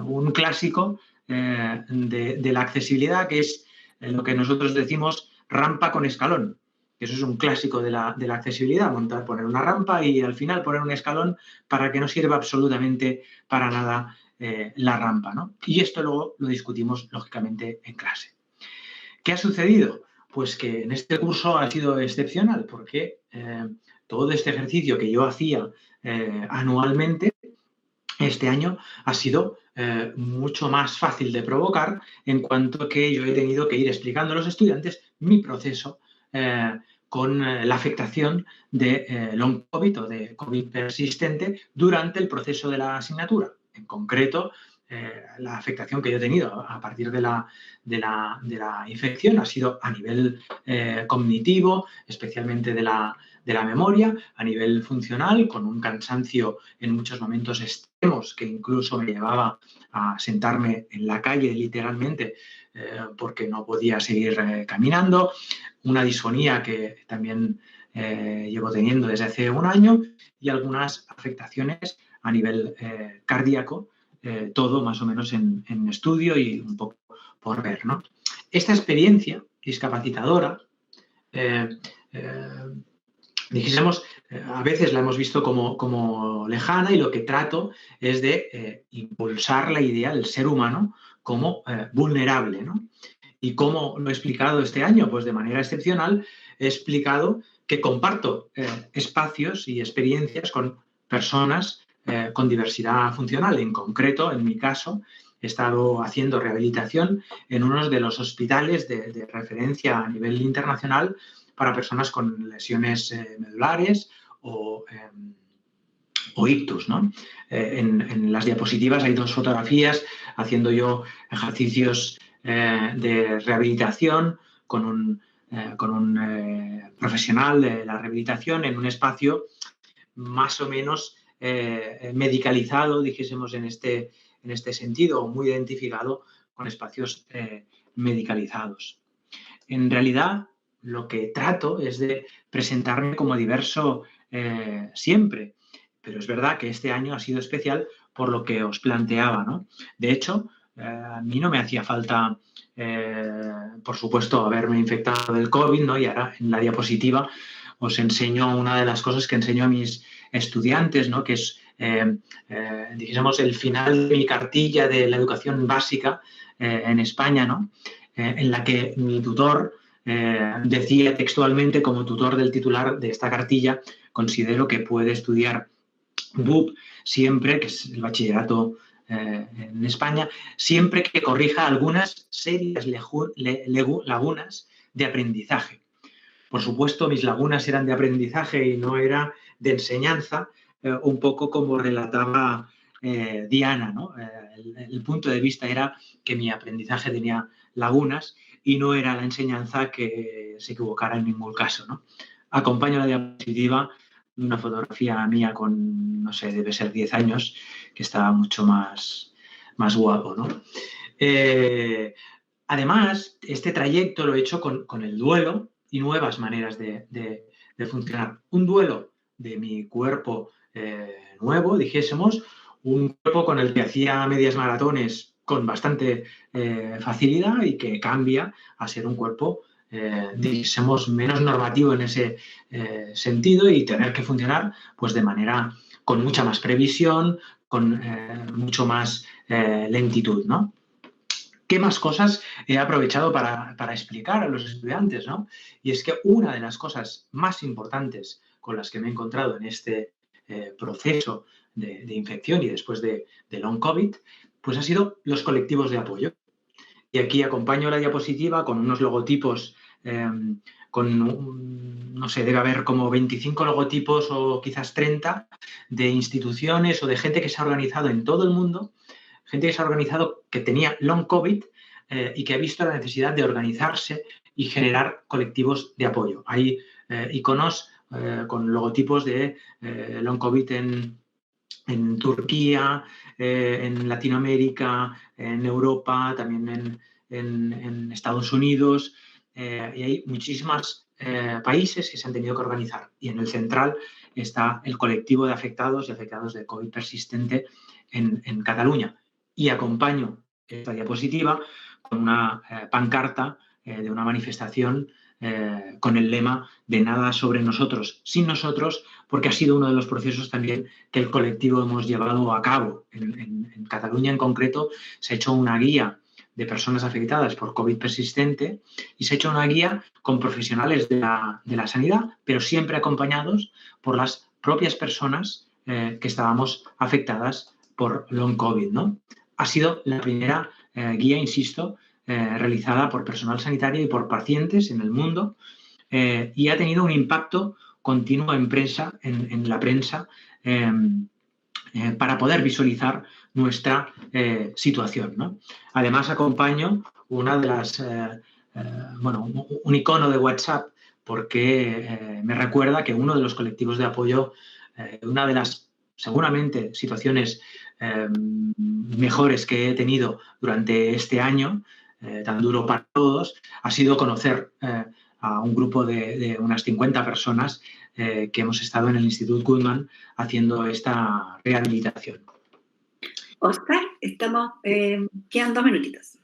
Un clásico de la accesibilidad, que es lo que nosotros decimos rampa con escalón. Eso es un clásico de la accesibilidad, poner una rampa y al final poner un escalón para que no sirva absolutamente para nada la rampa, ¿no? Y esto luego lo discutimos, lógicamente, en clase. ¿Qué ha sucedido? Pues que en este curso ha sido excepcional, porque todo este ejercicio que yo hacía anualmente, este año ha sido mucho más fácil de provocar, en cuanto que yo he tenido que ir explicando a los estudiantes mi proceso con la afectación de long COVID o de COVID persistente durante el proceso de la asignatura. En concreto, la afectación que yo he tenido a partir de la infección ha sido a nivel cognitivo, especialmente de la memoria, a nivel funcional, con un cansancio en muchos momentos extremos que incluso me llevaba a sentarme en la calle literalmente porque no podía seguir caminando, una disfonía que también llevo teniendo desde hace un año y algunas afectaciones a nivel cardíaco, todo más o menos en estudio y un poco por ver, ¿no? Esta experiencia discapacitadora dijésemos, a veces la hemos visto como lejana y lo que trato es de impulsar la idea del ser humano como vulnerable, ¿no? ¿Y cómo lo he explicado este año? Pues de manera excepcional he explicado que comparto espacios y experiencias con personas con diversidad funcional. En concreto, en mi caso, he estado haciendo rehabilitación en uno de los hospitales de referencia a nivel internacional para personas con lesiones medulares o ictus, ¿no? En las diapositivas hay dos fotografías haciendo yo ejercicios de rehabilitación con un profesional de la rehabilitación en un espacio más o menos medicalizado, dijésemos en este sentido, o muy identificado con espacios medicalizados. En realidad, lo que trato es de presentarme como diverso siempre, pero es verdad que este año ha sido especial por lo que os planteaba, ¿no? De hecho, a mí no me hacía falta, por supuesto, haberme infectado del COVID, ¿no? Y ahora en la diapositiva os enseño una de las cosas que enseño a mis estudiantes, ¿no? Que es, dijésemos, el final de mi cartilla de la educación básica en España, ¿no? En la que mi tutor decía textualmente, como tutor del titular de esta cartilla, considero que puede estudiar BUP siempre, que es el bachillerato en España, siempre que corrija algunas serias lagunas de aprendizaje. Por supuesto, mis lagunas eran de aprendizaje y no era de enseñanza, un poco como relataba Diana, ¿no? El punto de vista era que mi aprendizaje tenía lagunas y no era la enseñanza que se equivocara en ningún caso, ¿no? Acompaño la diapositiva de una fotografía mía con, no sé, debe ser 10 años, que estaba mucho más guapo, ¿no? Además, este trayecto lo he hecho con el duelo y nuevas maneras de funcionar. Un duelo de mi cuerpo nuevo, dijésemos, un cuerpo con el que hacía medias maratones con bastante facilidad y que cambia a ser un cuerpo, dijésemos, menos normativo en ese sentido y tener que funcionar pues, de manera con mucha más previsión, con mucho más lentitud, ¿no? ¿Qué más cosas he aprovechado para explicar a los estudiantes, ¿no? Y es que una de las cosas más importantes con las que me he encontrado en este proceso de infección y después de long COVID, pues ha sido los colectivos de apoyo. Y aquí acompaño la diapositiva con unos logotipos, no sé, debe haber como 25 logotipos o quizás 30 de instituciones o de gente que se ha organizado en todo el mundo, gente que se ha organizado que tenía long COVID y que ha visto la necesidad de organizarse y generar colectivos de apoyo. Hay iconos con logotipos de long COVID en Turquía, en Latinoamérica, en Europa, también en Estados Unidos, y hay muchísimos países que se han tenido que organizar. Y en el central está el colectivo de afectados y afectados de COVID persistente en Cataluña. Y acompaño esta diapositiva con una pancarta de una manifestación con el lema de nada sobre nosotros, sin nosotros, porque ha sido uno de los procesos también que el colectivo hemos llevado a cabo. En Cataluña en concreto se ha hecho una guía de personas afectadas por COVID persistente y se ha hecho una guía con profesionales de la sanidad, pero siempre acompañados por las propias personas que estábamos afectadas por long COVID, ¿no? Ha sido la primera guía, insisto, realizada por personal sanitario y por pacientes en el mundo y ha tenido un impacto continuo en la prensa para poder visualizar nuestra situación, ¿no? Además, acompaño una de las, un icono de WhatsApp porque me recuerda que uno de los colectivos de apoyo, una de las seguramente situaciones mejores que he tenido durante este año, tan duro para todos, ha sido conocer a un grupo de unas 50 personas que hemos estado en el Instituto Guttmann haciendo esta rehabilitación. Óscar, quedan 2 minutitos.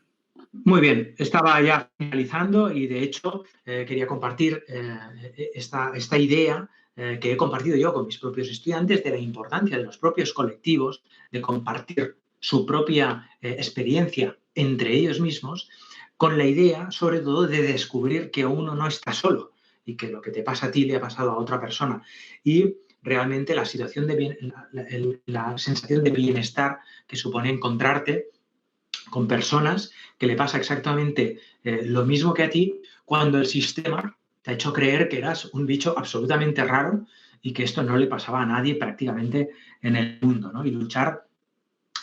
Muy bien, estaba ya finalizando y de hecho quería compartir esta idea que he compartido yo con mis propios estudiantes de la importancia de los propios colectivos, de compartir su propia experiencia entre ellos mismos, con la idea, sobre todo, de descubrir que uno no está solo y que lo que te pasa a ti le ha pasado a otra persona. Y realmente la sensación de bienestar que supone encontrarte con personas que le pasa exactamente lo mismo que a ti cuando el sistema te ha hecho creer que eras un bicho absolutamente raro y que esto no le pasaba a nadie prácticamente en el mundo, ¿no? Y luchar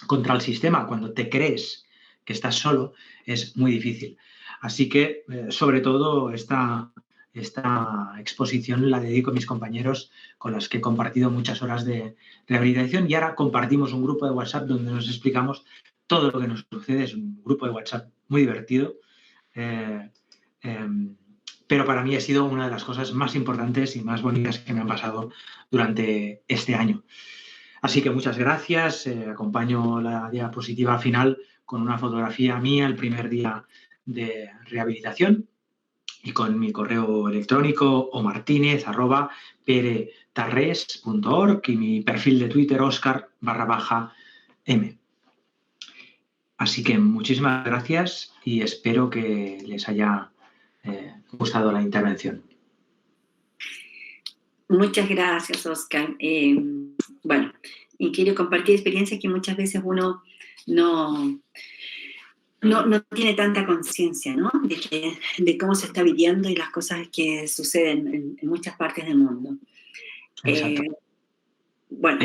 contra el sistema cuando te crees que estás solo es muy difícil. Así que, sobre todo, esta exposición la dedico a mis compañeros con los que he compartido muchas horas de rehabilitación y ahora compartimos un grupo de WhatsApp donde nos explicamos todo lo que nos sucede. Es un grupo de WhatsApp muy divertido, pero para mí ha sido una de las cosas más importantes y más bonitas que me han pasado durante este año. Así que muchas gracias. Acompaño la diapositiva final con una fotografía mía el primer día de rehabilitación y con mi correo electrónico omartinez@peretarres.org y mi perfil de Twitter Oscar_M. Así que muchísimas gracias y espero que les haya gustado la intervención. Muchas gracias, Óscar. Bueno, y quiero compartir experiencias que muchas veces uno no tiene tanta conciencia, ¿no? De cómo se está viviendo y las cosas que suceden en muchas partes del mundo. Exacto. Bueno,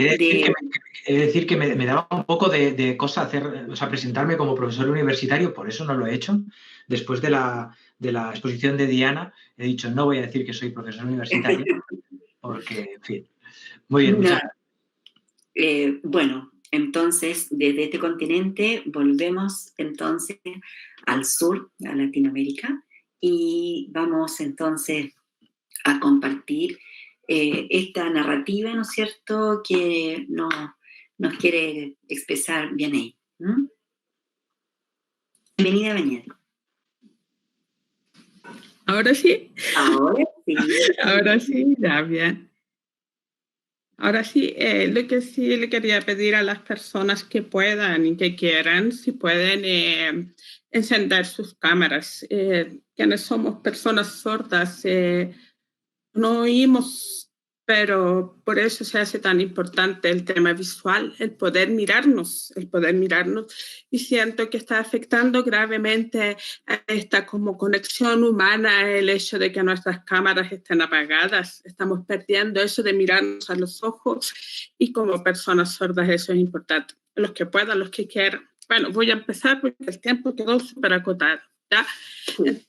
He de decir que me daba un poco de cosa hacer, o sea, presentarme como profesor universitario, por eso no lo he hecho. Después de la exposición de Diana, he dicho, no voy a decir que soy profesor universitario, porque, en fin. Muy bien, muchas gracias. Bueno, entonces, desde este continente volvemos entonces al sur, a Latinoamérica, y vamos entonces a compartir esta narrativa, ¿no es cierto?, que nos quiere expresar Vianney. Bienvenida, Vianney. ¿Ahora sí? Ahora sí. Ahora sí, ya bien. Ahora sí, lo que sí le quería pedir a las personas que puedan y que quieran, si pueden encender sus cámaras. Quienes somos personas sordas, no oímos, pero por eso se hace tan importante el tema visual, el poder mirarnos, y siento que está afectando gravemente a esta como conexión humana el hecho de que nuestras cámaras estén apagadas. Estamos perdiendo eso de mirarnos a los ojos, y como personas sordas eso es importante. Los que puedan, los que quieran. Bueno, voy a empezar porque el tiempo quedó súper acotado, ¿ya? Entonces,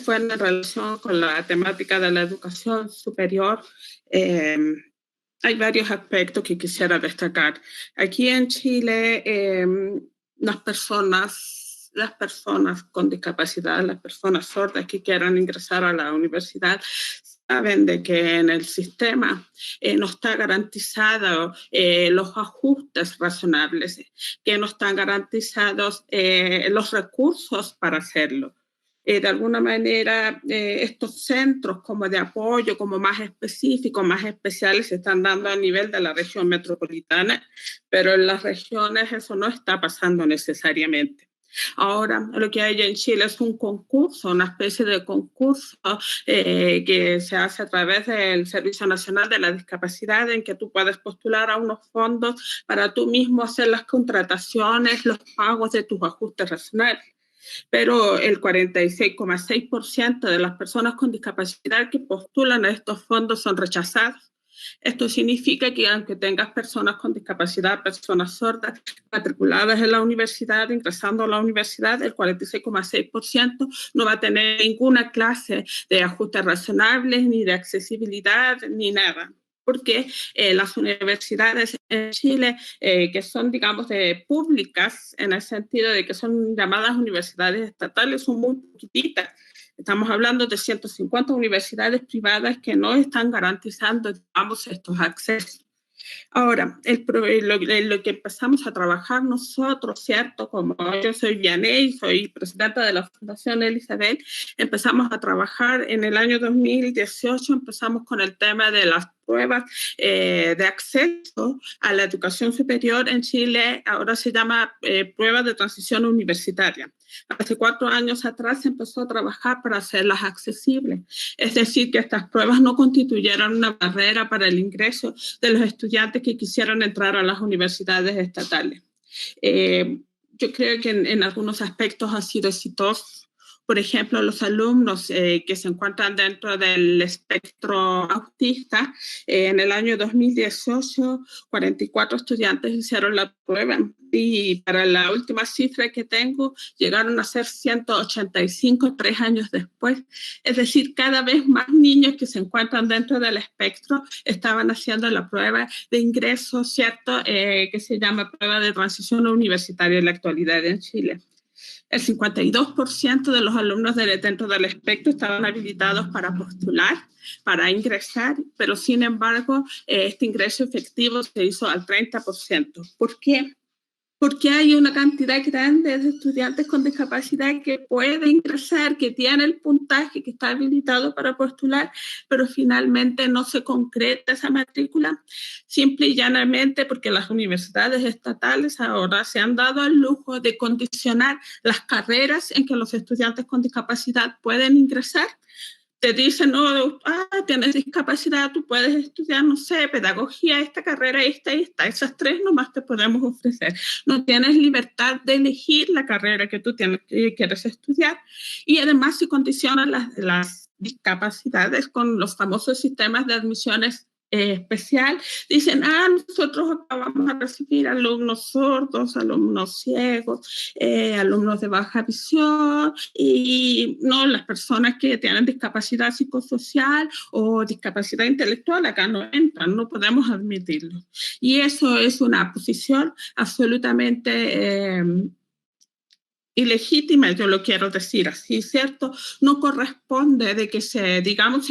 fue en relación con la temática de la educación superior. Hay varios aspectos que quisiera destacar. Aquí en Chile, las personas con discapacidad, las personas sordas que quieran ingresar a la universidad, saben de que en el sistema no está garantizado los ajustes razonables, que no están garantizados los recursos para hacerlo. De alguna manera, estos centros como de apoyo, como más específicos, más especiales, se están dando a nivel de la región metropolitana, pero en las regiones eso no está pasando necesariamente. Ahora, lo que hay en Chile es un concurso, una especie de concurso que se hace a través del Servicio Nacional de la Discapacidad, en que tú puedes postular a unos fondos para tú mismo hacer las contrataciones, los pagos de tus ajustes razonables. Pero el 46,6% de las personas con discapacidad que postulan a estos fondos son rechazados. Esto significa que aunque tengas personas con discapacidad, personas sordas, matriculadas en la universidad, ingresando a la universidad, el 46,6% no va a tener ninguna clase de ajustes razonables, ni de accesibilidad, ni nada. Porque las universidades en Chile, que son, digamos, públicas, en el sentido de que son llamadas universidades estatales, son muy poquititas. Estamos hablando de 150 universidades privadas que no están garantizando, digamos, estos accesos. Ahora, lo que empezamos a trabajar nosotros, ¿cierto? Como yo soy Vianney, soy presidenta de la Fundación Elizabeth, empezamos a trabajar en el año 2018, empezamos con el tema de las pruebas de acceso a la educación superior en Chile. Ahora se llama pruebas de transición universitaria. Hace 4 años atrás se empezó a trabajar para hacerlas accesibles, es decir, que estas pruebas no constituyeran una barrera para el ingreso de los estudiantes que quisieran entrar a las universidades estatales. Yo creo que en algunos aspectos ha sido exitoso. Por ejemplo, los alumnos que se encuentran dentro del espectro autista, en el año 2018, 44 estudiantes hicieron la prueba, y para la última cifra que tengo, llegaron a ser 185 3 años después. Es decir, cada vez más niños que se encuentran dentro del espectro estaban haciendo la prueba de ingreso, ¿cierto? Que se llama prueba de transición universitaria en la actualidad en Chile. El 52% de los alumnos dentro del espectro estaban habilitados para postular, para ingresar, pero sin embargo, este ingreso efectivo se hizo al 30%. ¿Por qué? Porque hay una cantidad grande de estudiantes con discapacidad que puede ingresar, que tiene el puntaje, que está habilitado para postular, pero finalmente no se concreta esa matrícula, simple y llanamente porque las universidades estatales ahora se han dado el lujo de condicionar las carreras en que los estudiantes con discapacidad pueden ingresar te dicen, no, tienes discapacidad, tú puedes estudiar, no sé, pedagogía, esta carrera, esta, esas 3 nomás te podemos ofrecer. No tienes libertad de elegir la carrera que tú quieres estudiar, y además se condicionan las discapacidades con los famosos sistemas de admisiones especial. Dicen, nosotros acá vamos a recibir alumnos sordos, alumnos ciegos, alumnos de baja visión, y no, las personas que tienen discapacidad psicosocial o discapacidad intelectual acá no entran, no podemos admitirlo. Y eso es una posición absolutamente ilegítima, yo lo quiero decir así, ¿cierto? No corresponde de que se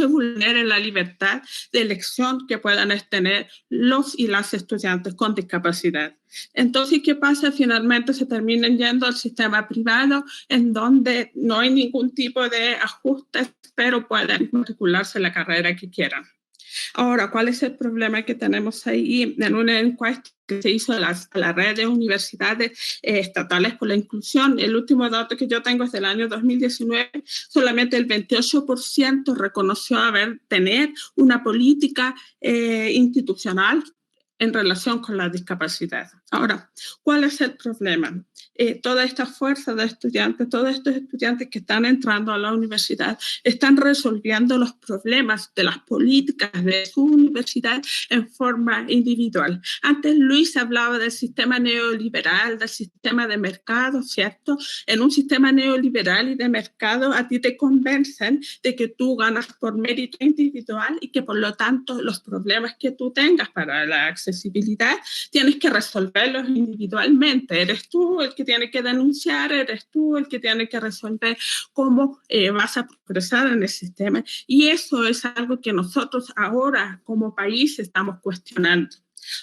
vulnere la libertad de elección que puedan tener los y las estudiantes con discapacidad. Entonces, ¿qué pasa? Finalmente se terminan yendo al sistema privado, en donde no hay ningún tipo de ajustes, pero pueden matricularse en la carrera que quieran. Ahora, ¿cuál es el problema que tenemos ahí? En una encuesta que se hizo a la red de universidades estatales por la inclusión, el último dato que yo tengo es del año 2019, solamente el 28% reconoció tener una política institucional en relación con la discapacidad. Ahora, ¿cuál es el problema? Toda esta fuerza de estudiantes, todos estos estudiantes que están entrando a la universidad, están resolviendo los problemas de las políticas de su universidad en forma individual. Antes Luis hablaba del sistema neoliberal, del sistema de mercado, ¿cierto? En un sistema neoliberal y de mercado, a ti te convencen de que tú ganas por mérito individual y que por lo tanto los problemas que tú tengas para la accesibilidad tienes que resolverlos individualmente. Eres tú el que tiene que denunciar, eres tú el que tiene que resolver cómo vas a progresar en el sistema. Y eso es algo que nosotros ahora como país estamos cuestionando.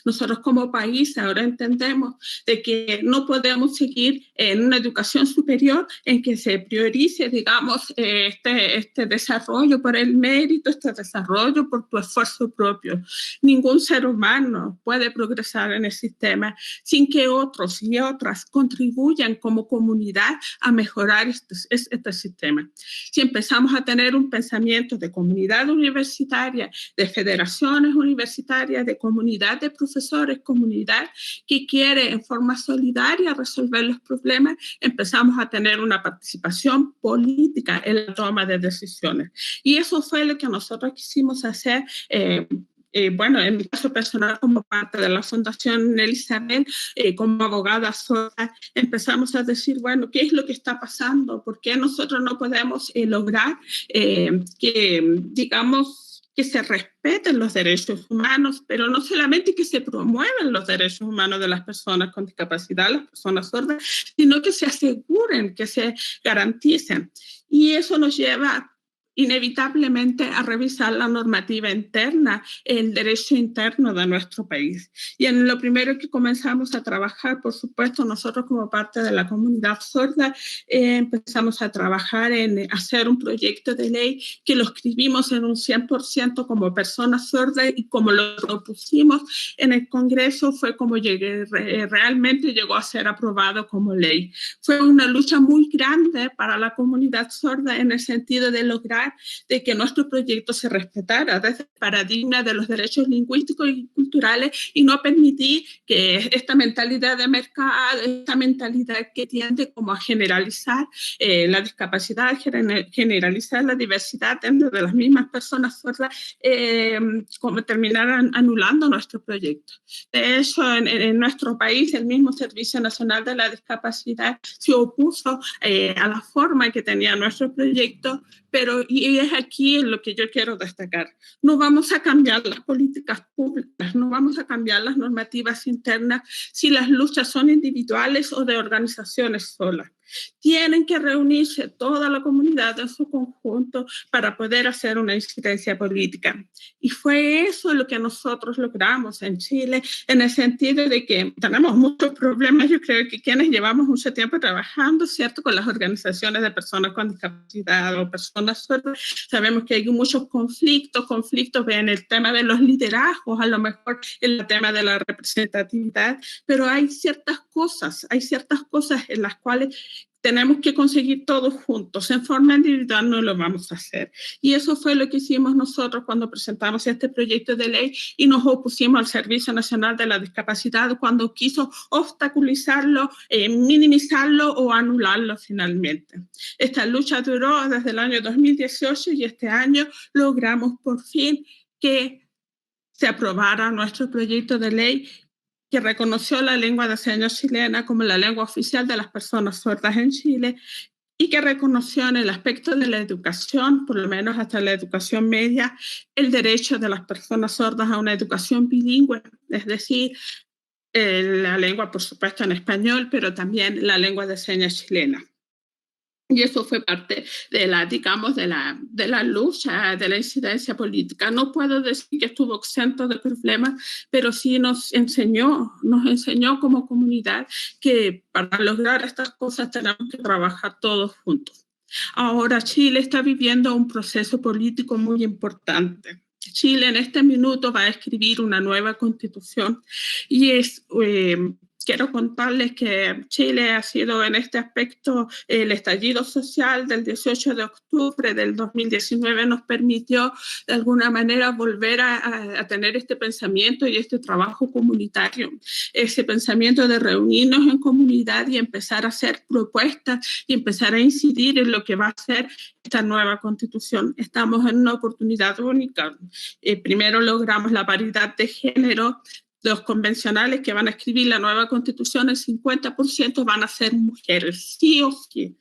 Nosotros como país ahora entendemos de que no podemos seguir en una educación superior en que se priorice, digamos, este desarrollo por el mérito, este desarrollo por tu esfuerzo propio. Ningún ser humano puede progresar en el sistema sin que otros y otras contribuyan como comunidad a mejorar este sistema. Si empezamos a tener un pensamiento de comunidad universitaria, de federaciones universitarias, de comunidad de profesores, comunidad que quiere en forma solidaria resolver los problemas, empezamos a tener una participación política en la toma de decisiones. Y eso fue lo que nosotros quisimos hacer. Bueno, en mi caso personal, como parte de la Fundación Elizabeth, como abogada sorda, empezamos a decir, bueno, ¿qué es lo que está pasando? ¿Por qué nosotros no podemos lograr que, digamos, que se respeten los derechos humanos, pero no solamente que se promuevan los derechos humanos de las personas con discapacidad, las personas sordas, sino que se aseguren, que se garanticen? Y eso nos lleva inevitablemente a revisar la normativa interna, el derecho interno de nuestro país. Y en lo primero que comenzamos a trabajar, por supuesto, nosotros como parte de la comunidad sorda, empezamos a trabajar en hacer un proyecto de ley que lo escribimos en un 100% como personas sordas, y como lo propusimos en el Congreso fue como realmente llegó a ser aprobado como ley. Fue una lucha muy grande para la comunidad sorda en el sentido de lograr de que nuestro proyecto se respetara desde el paradigma de los derechos lingüísticos y culturales, y no permitir que esta mentalidad de mercado, esta mentalidad que tiende como a generalizar la discapacidad, generalizar la diversidad dentro de las mismas personas sordas, como terminaran anulando nuestro proyecto. De hecho, en nuestro país, el mismo Servicio Nacional de la Discapacidad se opuso a la forma que tenía nuestro proyecto, pero y es aquí en lo que yo quiero destacar. No vamos a cambiar las políticas públicas, no vamos a cambiar las normativas internas si las luchas son individuales o de organizaciones solas. Tienen que reunirse toda la comunidad en su conjunto para poder hacer una incidencia política. Y fue eso lo que nosotros logramos en Chile, en el sentido de que tenemos muchos problemas. Yo creo que quienes llevamos mucho tiempo trabajando, ¿cierto?, con las organizaciones de personas con discapacidad o personas sordas, sabemos que hay muchos conflictos en el tema de los liderazgos, a lo mejor en el tema de la representatividad, pero hay ciertas cosas en las cuales tenemos que conseguir todos juntos. En forma individual no lo vamos a hacer. Y eso fue lo que hicimos nosotros cuando presentamos este proyecto de ley y nos opusimos al Servicio Nacional de la Discapacidad cuando quiso obstaculizarlo, minimizarlo o anularlo finalmente. Esta lucha duró desde el año 2018 y este año logramos por fin que se aprobara nuestro proyecto de ley que reconoció la lengua de señas chilena como la lengua oficial de las personas sordas en Chile y que reconoció en el aspecto de la educación, por lo menos hasta la educación media, el derecho de las personas sordas a una educación bilingüe, es decir, la lengua, por supuesto, en español, pero también la lengua de señas chilena. Y eso fue parte de la, digamos, de la lucha, de la incidencia política. No puedo decir que estuvo exento de problemas, pero sí nos enseñó como comunidad que para lograr estas cosas tenemos que trabajar todos juntos. Ahora Chile está viviendo un proceso político muy importante. Chile en este minuto va a escribir una nueva constitución y quiero contarles que Chile ha sido en este aspecto, el estallido social del 18 de octubre del 2019 nos permitió de alguna manera volver a tener este pensamiento y este trabajo comunitario, ese pensamiento de reunirnos en comunidad y empezar a hacer propuestas y empezar a incidir en lo que va a ser esta nueva constitución. Estamos en una oportunidad única. Primero logramos la paridad de género. Los convencionales que van a escribir la nueva constitución, el 50% van a ser mujeres, sí o sí.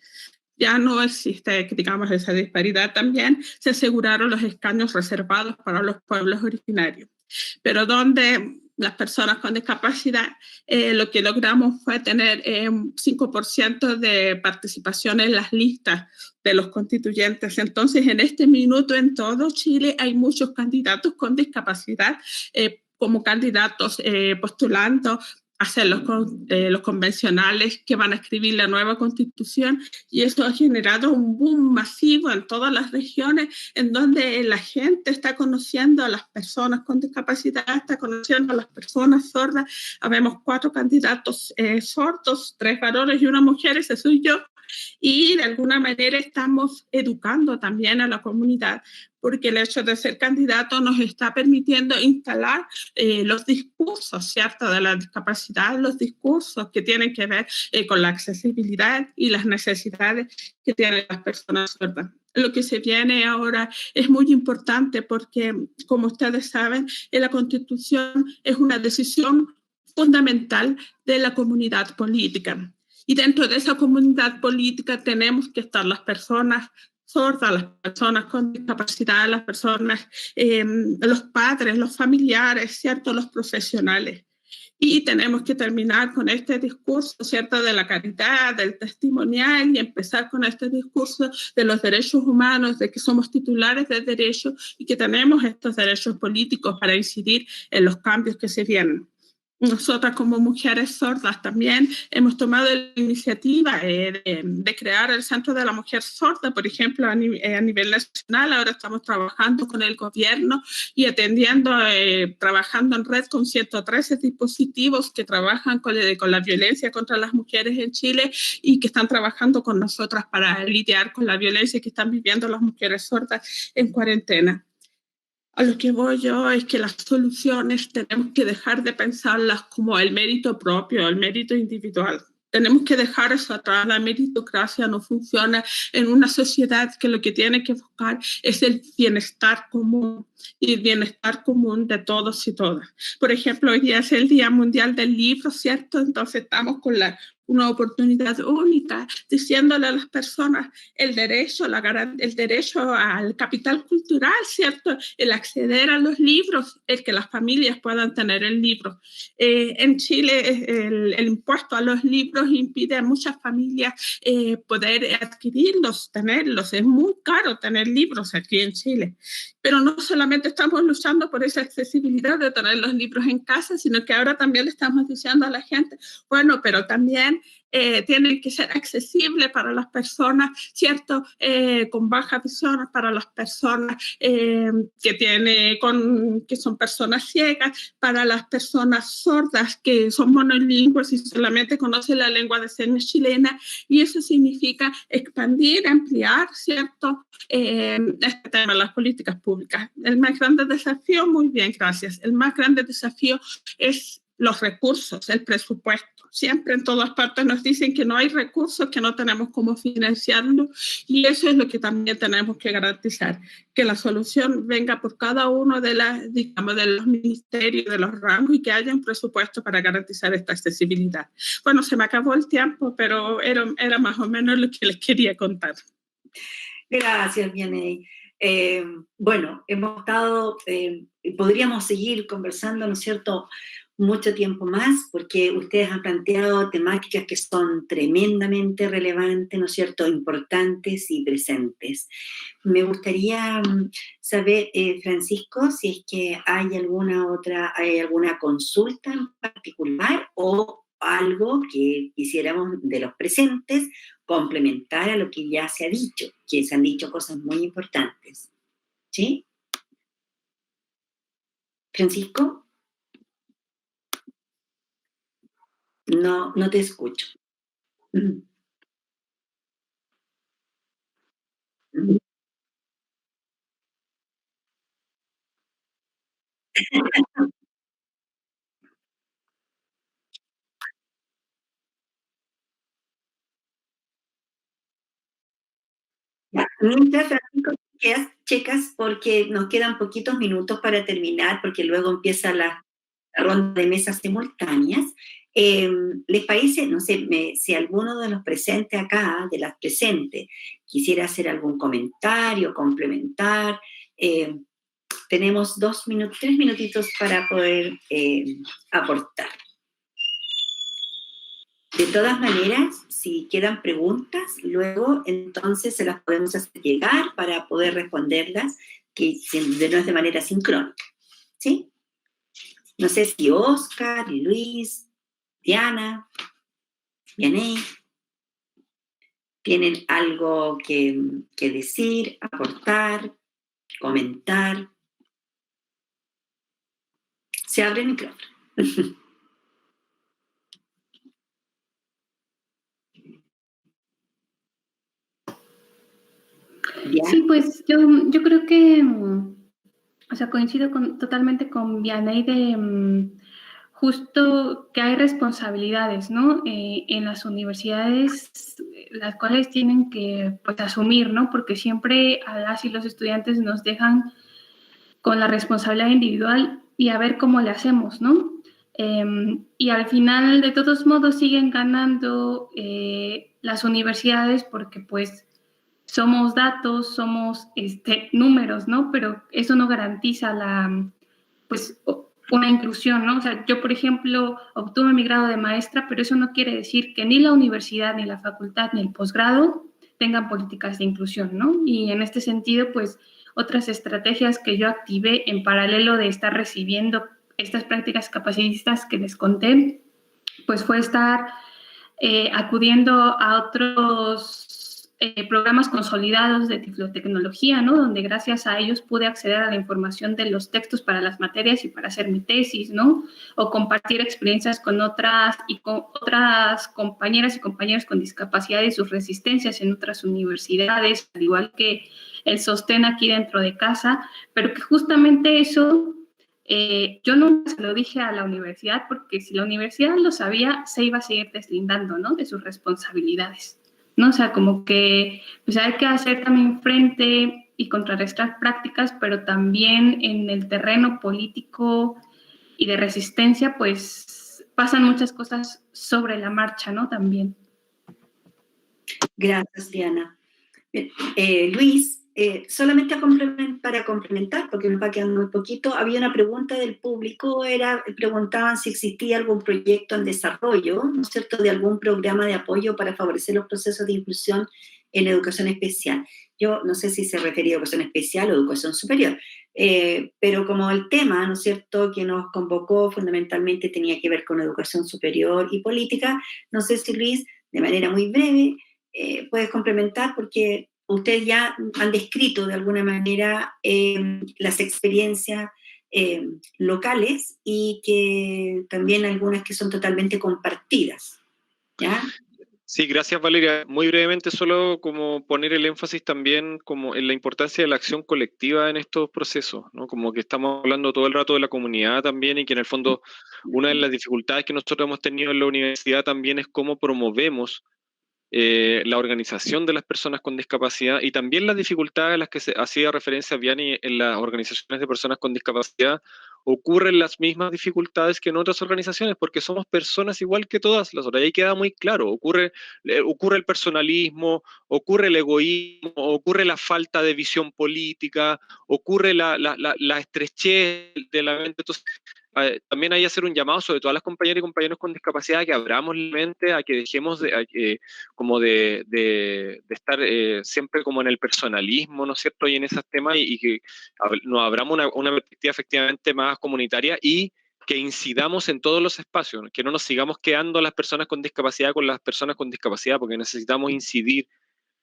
Ya no existe, digamos, esa disparidad. También se aseguraron los escaños reservados para los pueblos originarios. Pero donde las personas con discapacidad, lo que logramos fue tener 5% de participación en las listas de los constituyentes. Entonces, en este minuto en todo Chile hay muchos candidatos con discapacidad, como candidatos postulando a ser los convencionales que van a escribir la nueva constitución, y esto ha generado un boom masivo en todas las regiones en donde la gente está conociendo a las personas con discapacidad, está conociendo a las personas sordas. Habemos 4 candidatos sordos, 3 varones y 1 mujer, ese soy yo, y de alguna manera estamos educando también a la comunidad, porque el hecho de ser candidato nos está permitiendo instalar los discursos, ¿cierto?, de la discapacidad, los discursos que tienen que ver con la accesibilidad y las necesidades que tienen las personas sordas. Lo que se viene ahora es muy importante porque, como ustedes saben, la Constitución es una decisión fundamental de la comunidad política. Y dentro de esa comunidad política tenemos que estar las personas sordas, las personas con discapacidad, las personas, los padres, los familiares, ¿cierto?, los profesionales. Y tenemos que terminar con este discurso, ¿cierto?, de la caridad, del testimonial, y empezar con este discurso de los derechos humanos, de que somos titulares de derechos y que tenemos estos derechos políticos para incidir en los cambios que se vienen. Nosotras como mujeres sordas también hemos tomado la iniciativa de crear el Centro de la Mujer Sorda, por ejemplo, a nivel nacional. Ahora estamos trabajando con el gobierno y atendiendo, trabajando en red con 113 dispositivos que trabajan con la violencia contra las mujeres en Chile y que están trabajando con nosotras para lidiar con la violencia que están viviendo las mujeres sordas en cuarentena. A lo que voy yo es que las soluciones tenemos que dejar de pensarlas como el mérito propio, el mérito individual. Tenemos que dejar eso atrás. La meritocracia no funciona en una sociedad que lo que tiene que buscar es el bienestar común y el bienestar común de todos y todas. Por ejemplo, hoy día es el Día Mundial del Libro, ¿cierto? Entonces estamos con una oportunidad única, diciéndole a las personas el derecho al capital cultural, ¿cierto? El acceder a los libros, el que las familias puedan tener el libro. En Chile el impuesto a los libros impide a muchas familias poder adquirirlos, tenerlos. Es muy caro tener libros aquí en Chile. Pero no solamente estamos luchando por esa accesibilidad de tener los libros en casa, sino que ahora también le estamos diciendo a la gente, bueno, pero también tienen que ser accesibles para las personas, ¿cierto? Con baja visión, para las personas que son personas ciegas, para las personas sordas que son monolingües y solamente conocen la lengua de señas chilena, y eso significa expandir, ampliar, ¿cierto? Este tema de las políticas públicas. El más grande desafío, muy bien, gracias. El más grande desafío es los recursos, el presupuesto. Siempre en todas partes nos dicen que no hay recursos, que no tenemos cómo financiarlo, y eso es lo que también tenemos que garantizar, que la solución venga por cada uno de los ministerios, de los ramos, y que haya un presupuesto para garantizar esta accesibilidad. Bueno, se me acabó el tiempo, pero era más o menos lo que les quería contar. Gracias, Vianey. Bueno, hemos estado, podríamos seguir conversando, ¿no es cierto?, mucho tiempo más, porque ustedes han planteado temáticas que son tremendamente relevantes, ¿no es cierto?, importantes y presentes. Me gustaría saber, Francisco, si es que hay alguna consulta en particular o algo que quisiéramos de los presentes complementar a lo que ya se ha dicho, que se han dicho cosas muy importantes. ¿Sí? Francisco, no te escucho. Ya, mientras, Francisco, checas porque nos quedan poquitos minutos para terminar, porque luego empieza la ronda de mesas simultáneas. ¿Les parece? No sé, si alguno de los presentes acá, de las presentes, quisiera hacer algún comentario, complementar. Tenemos 3 minutitos para poder aportar. De todas maneras, si quedan preguntas, luego entonces se las podemos hacer llegar para poder responderlas, que no es de manera sincrónica. ¿Sí? No sé si Oscar, Luis, Diana, Vianey, tienen algo que decir, aportar, comentar. Se abre el micrófono. Sí, pues yo creo que, o sea, coincido totalmente con Vianey de justo que hay responsabilidades, ¿no? En las universidades, las cuales tienen que, pues, asumir, ¿no? Porque siempre a las y los estudiantes nos dejan con la responsabilidad individual y a ver cómo le hacemos, ¿no? Y al final, de todos modos, siguen ganando las universidades porque, pues, somos datos, somos números, ¿no? Pero eso no garantiza pues, una inclusión, ¿no? O sea, yo, por ejemplo, obtuve mi grado de maestra, pero eso no quiere decir que ni la universidad, ni la facultad, ni el posgrado tengan políticas de inclusión, ¿no? Y en este sentido, pues, otras estrategias que yo activé en paralelo de estar recibiendo estas prácticas capacitistas que les conté, pues fue estar acudiendo a otros programas consolidados de tiflotecnología, ¿no? Donde gracias a ellos pude acceder a la información de los textos para las materias y para hacer mi tesis, ¿no? O compartir experiencias con otras compañeras y compañeros con discapacidad y sus resistencias en otras universidades, al igual que el sostén aquí dentro de casa, pero que justamente eso yo nunca se lo dije a la universidad, porque si la universidad lo sabía, se iba a seguir deslindando, ¿no?, de sus responsabilidades, ¿no? O sea, como que pues hay que hacer también frente y contrarrestar prácticas, pero también en el terreno político y de resistencia, pues pasan muchas cosas sobre la marcha, ¿no? También. Gracias, Diana. Luis, solamente para complementar, porque me va quedando muy poquito, había una pregunta del público, preguntaban si existía algún proyecto en desarrollo, ¿no es cierto?, de algún programa de apoyo para favorecer los procesos de inclusión en educación especial. Yo no sé si se refería a educación especial o educación superior, pero como el tema, ¿no es cierto?, que nos convocó fundamentalmente tenía que ver con educación superior y política, no sé si Luis de manera muy breve, puedes complementar porque ustedes ya han descrito de alguna manera las experiencias locales y que también algunas que son totalmente compartidas, ¿ya? Sí, gracias Valeria. Muy brevemente, solo como poner el énfasis también como en la importancia de la acción colectiva en estos procesos, ¿no? Como que estamos hablando todo el rato de la comunidad también y que en el fondo una de las dificultades que nosotros hemos tenido en la universidad también es cómo promovemos la organización de las personas con discapacidad y también las dificultades a las que se hacía referencia Vianney en las organizaciones de personas con discapacidad. Ocurren las mismas dificultades que en otras organizaciones porque somos personas igual que todas las otras. Y ahí queda muy claro, ocurre el personalismo, ocurre el egoísmo, ocurre la falta de visión política, ocurre la estrechez de la mente. Entonces, también hay que hacer un llamado sobre todo a las compañeras y compañeros con discapacidad a que abramos la mente, a que dejemos de estar siempre como en el personalismo, ¿no es cierto?, y en esos temas y que nos abramos una perspectiva efectivamente más comunitaria y que incidamos en todos los espacios, que no nos sigamos quedando las personas con discapacidad con las personas con discapacidad, porque necesitamos incidir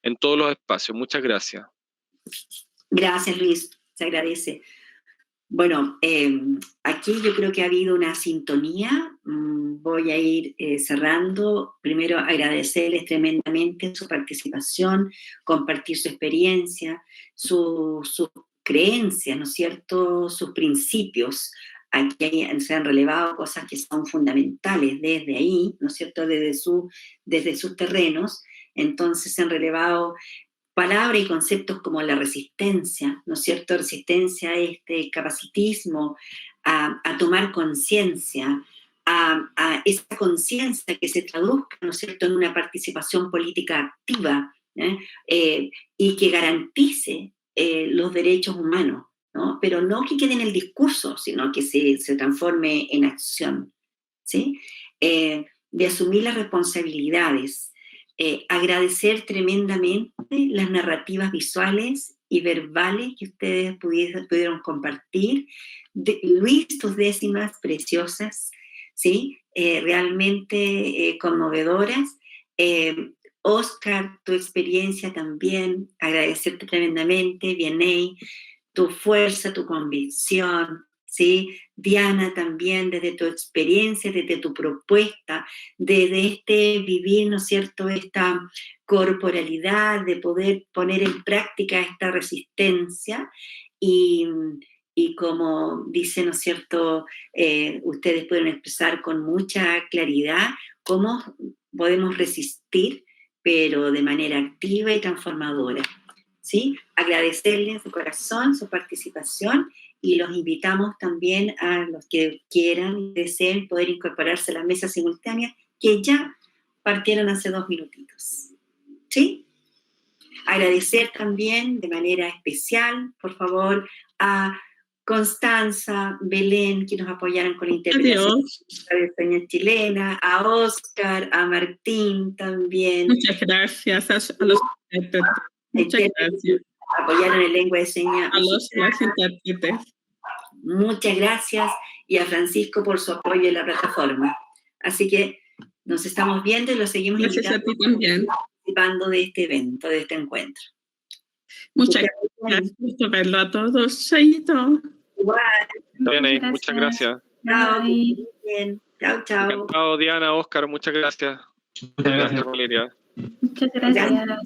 en todos los espacios. Muchas gracias. Gracias, Luis, se agradece. Bueno, aquí yo creo que ha habido una sintonía. Voy a ir cerrando. Primero, agradecerles tremendamente su participación, compartir su experiencia, sus creencias, ¿no es cierto?, sus principios. Aquí se han relevado cosas que son fundamentales desde ahí, ¿no es cierto?, desde sus terrenos. Entonces se han relevado palabras y conceptos como la resistencia, ¿no es cierto? Resistencia a este capacitismo, a tomar conciencia, a esa conciencia que se traduzca, ¿no es cierto?, en una participación política activa, y que garantice los derechos humanos, ¿no? Pero no que quede en el discurso, sino que se transforme en acción, ¿sí? De asumir las responsabilidades. Agradecer tremendamente las narrativas visuales y verbales que ustedes pudieron compartir. Luis, tus décimas preciosas, ¿sí? Realmente conmovedoras. Oscar, tu experiencia también, agradecerte tremendamente. Vianney, tu fuerza, tu convicción, ¿sí? Diana, también desde tu experiencia, desde tu propuesta, desde este vivir, ¿no es cierto?, esta corporalidad, de poder poner en práctica esta resistencia y como dice, ¿no es cierto?, ustedes pueden expresar con mucha claridad cómo podemos resistir, pero de manera activa y transformadora, ¿sí? Agradecerles de corazón su participación y los invitamos también a los que quieran y deseen poder incorporarse a la mesa simultánea que ya partieron hace 2 minutitos, ¿sí? Agradecer también de manera especial, por favor, a Constanza, Belén, que nos apoyaron con la interpretación de señas chilena, a Oscar, a Martín también. Muchas gracias a los intérpretes. Muchas gracias. Apoyaron en lengua de señas. A los intérpretes. Muchas gracias, y a Francisco por su apoyo en la plataforma. Así que nos estamos viendo y lo seguimos gracias a ti también. Participando de este evento, de este encuentro. Muchas gracias. Gusto verlo a todos. Chaito. Igual. Muchas gracias. Chao. Bien. Chao, chao. Encantado, Diana, Oscar, muchas gracias. Muchas gracias, Valeria. Muchas gracias.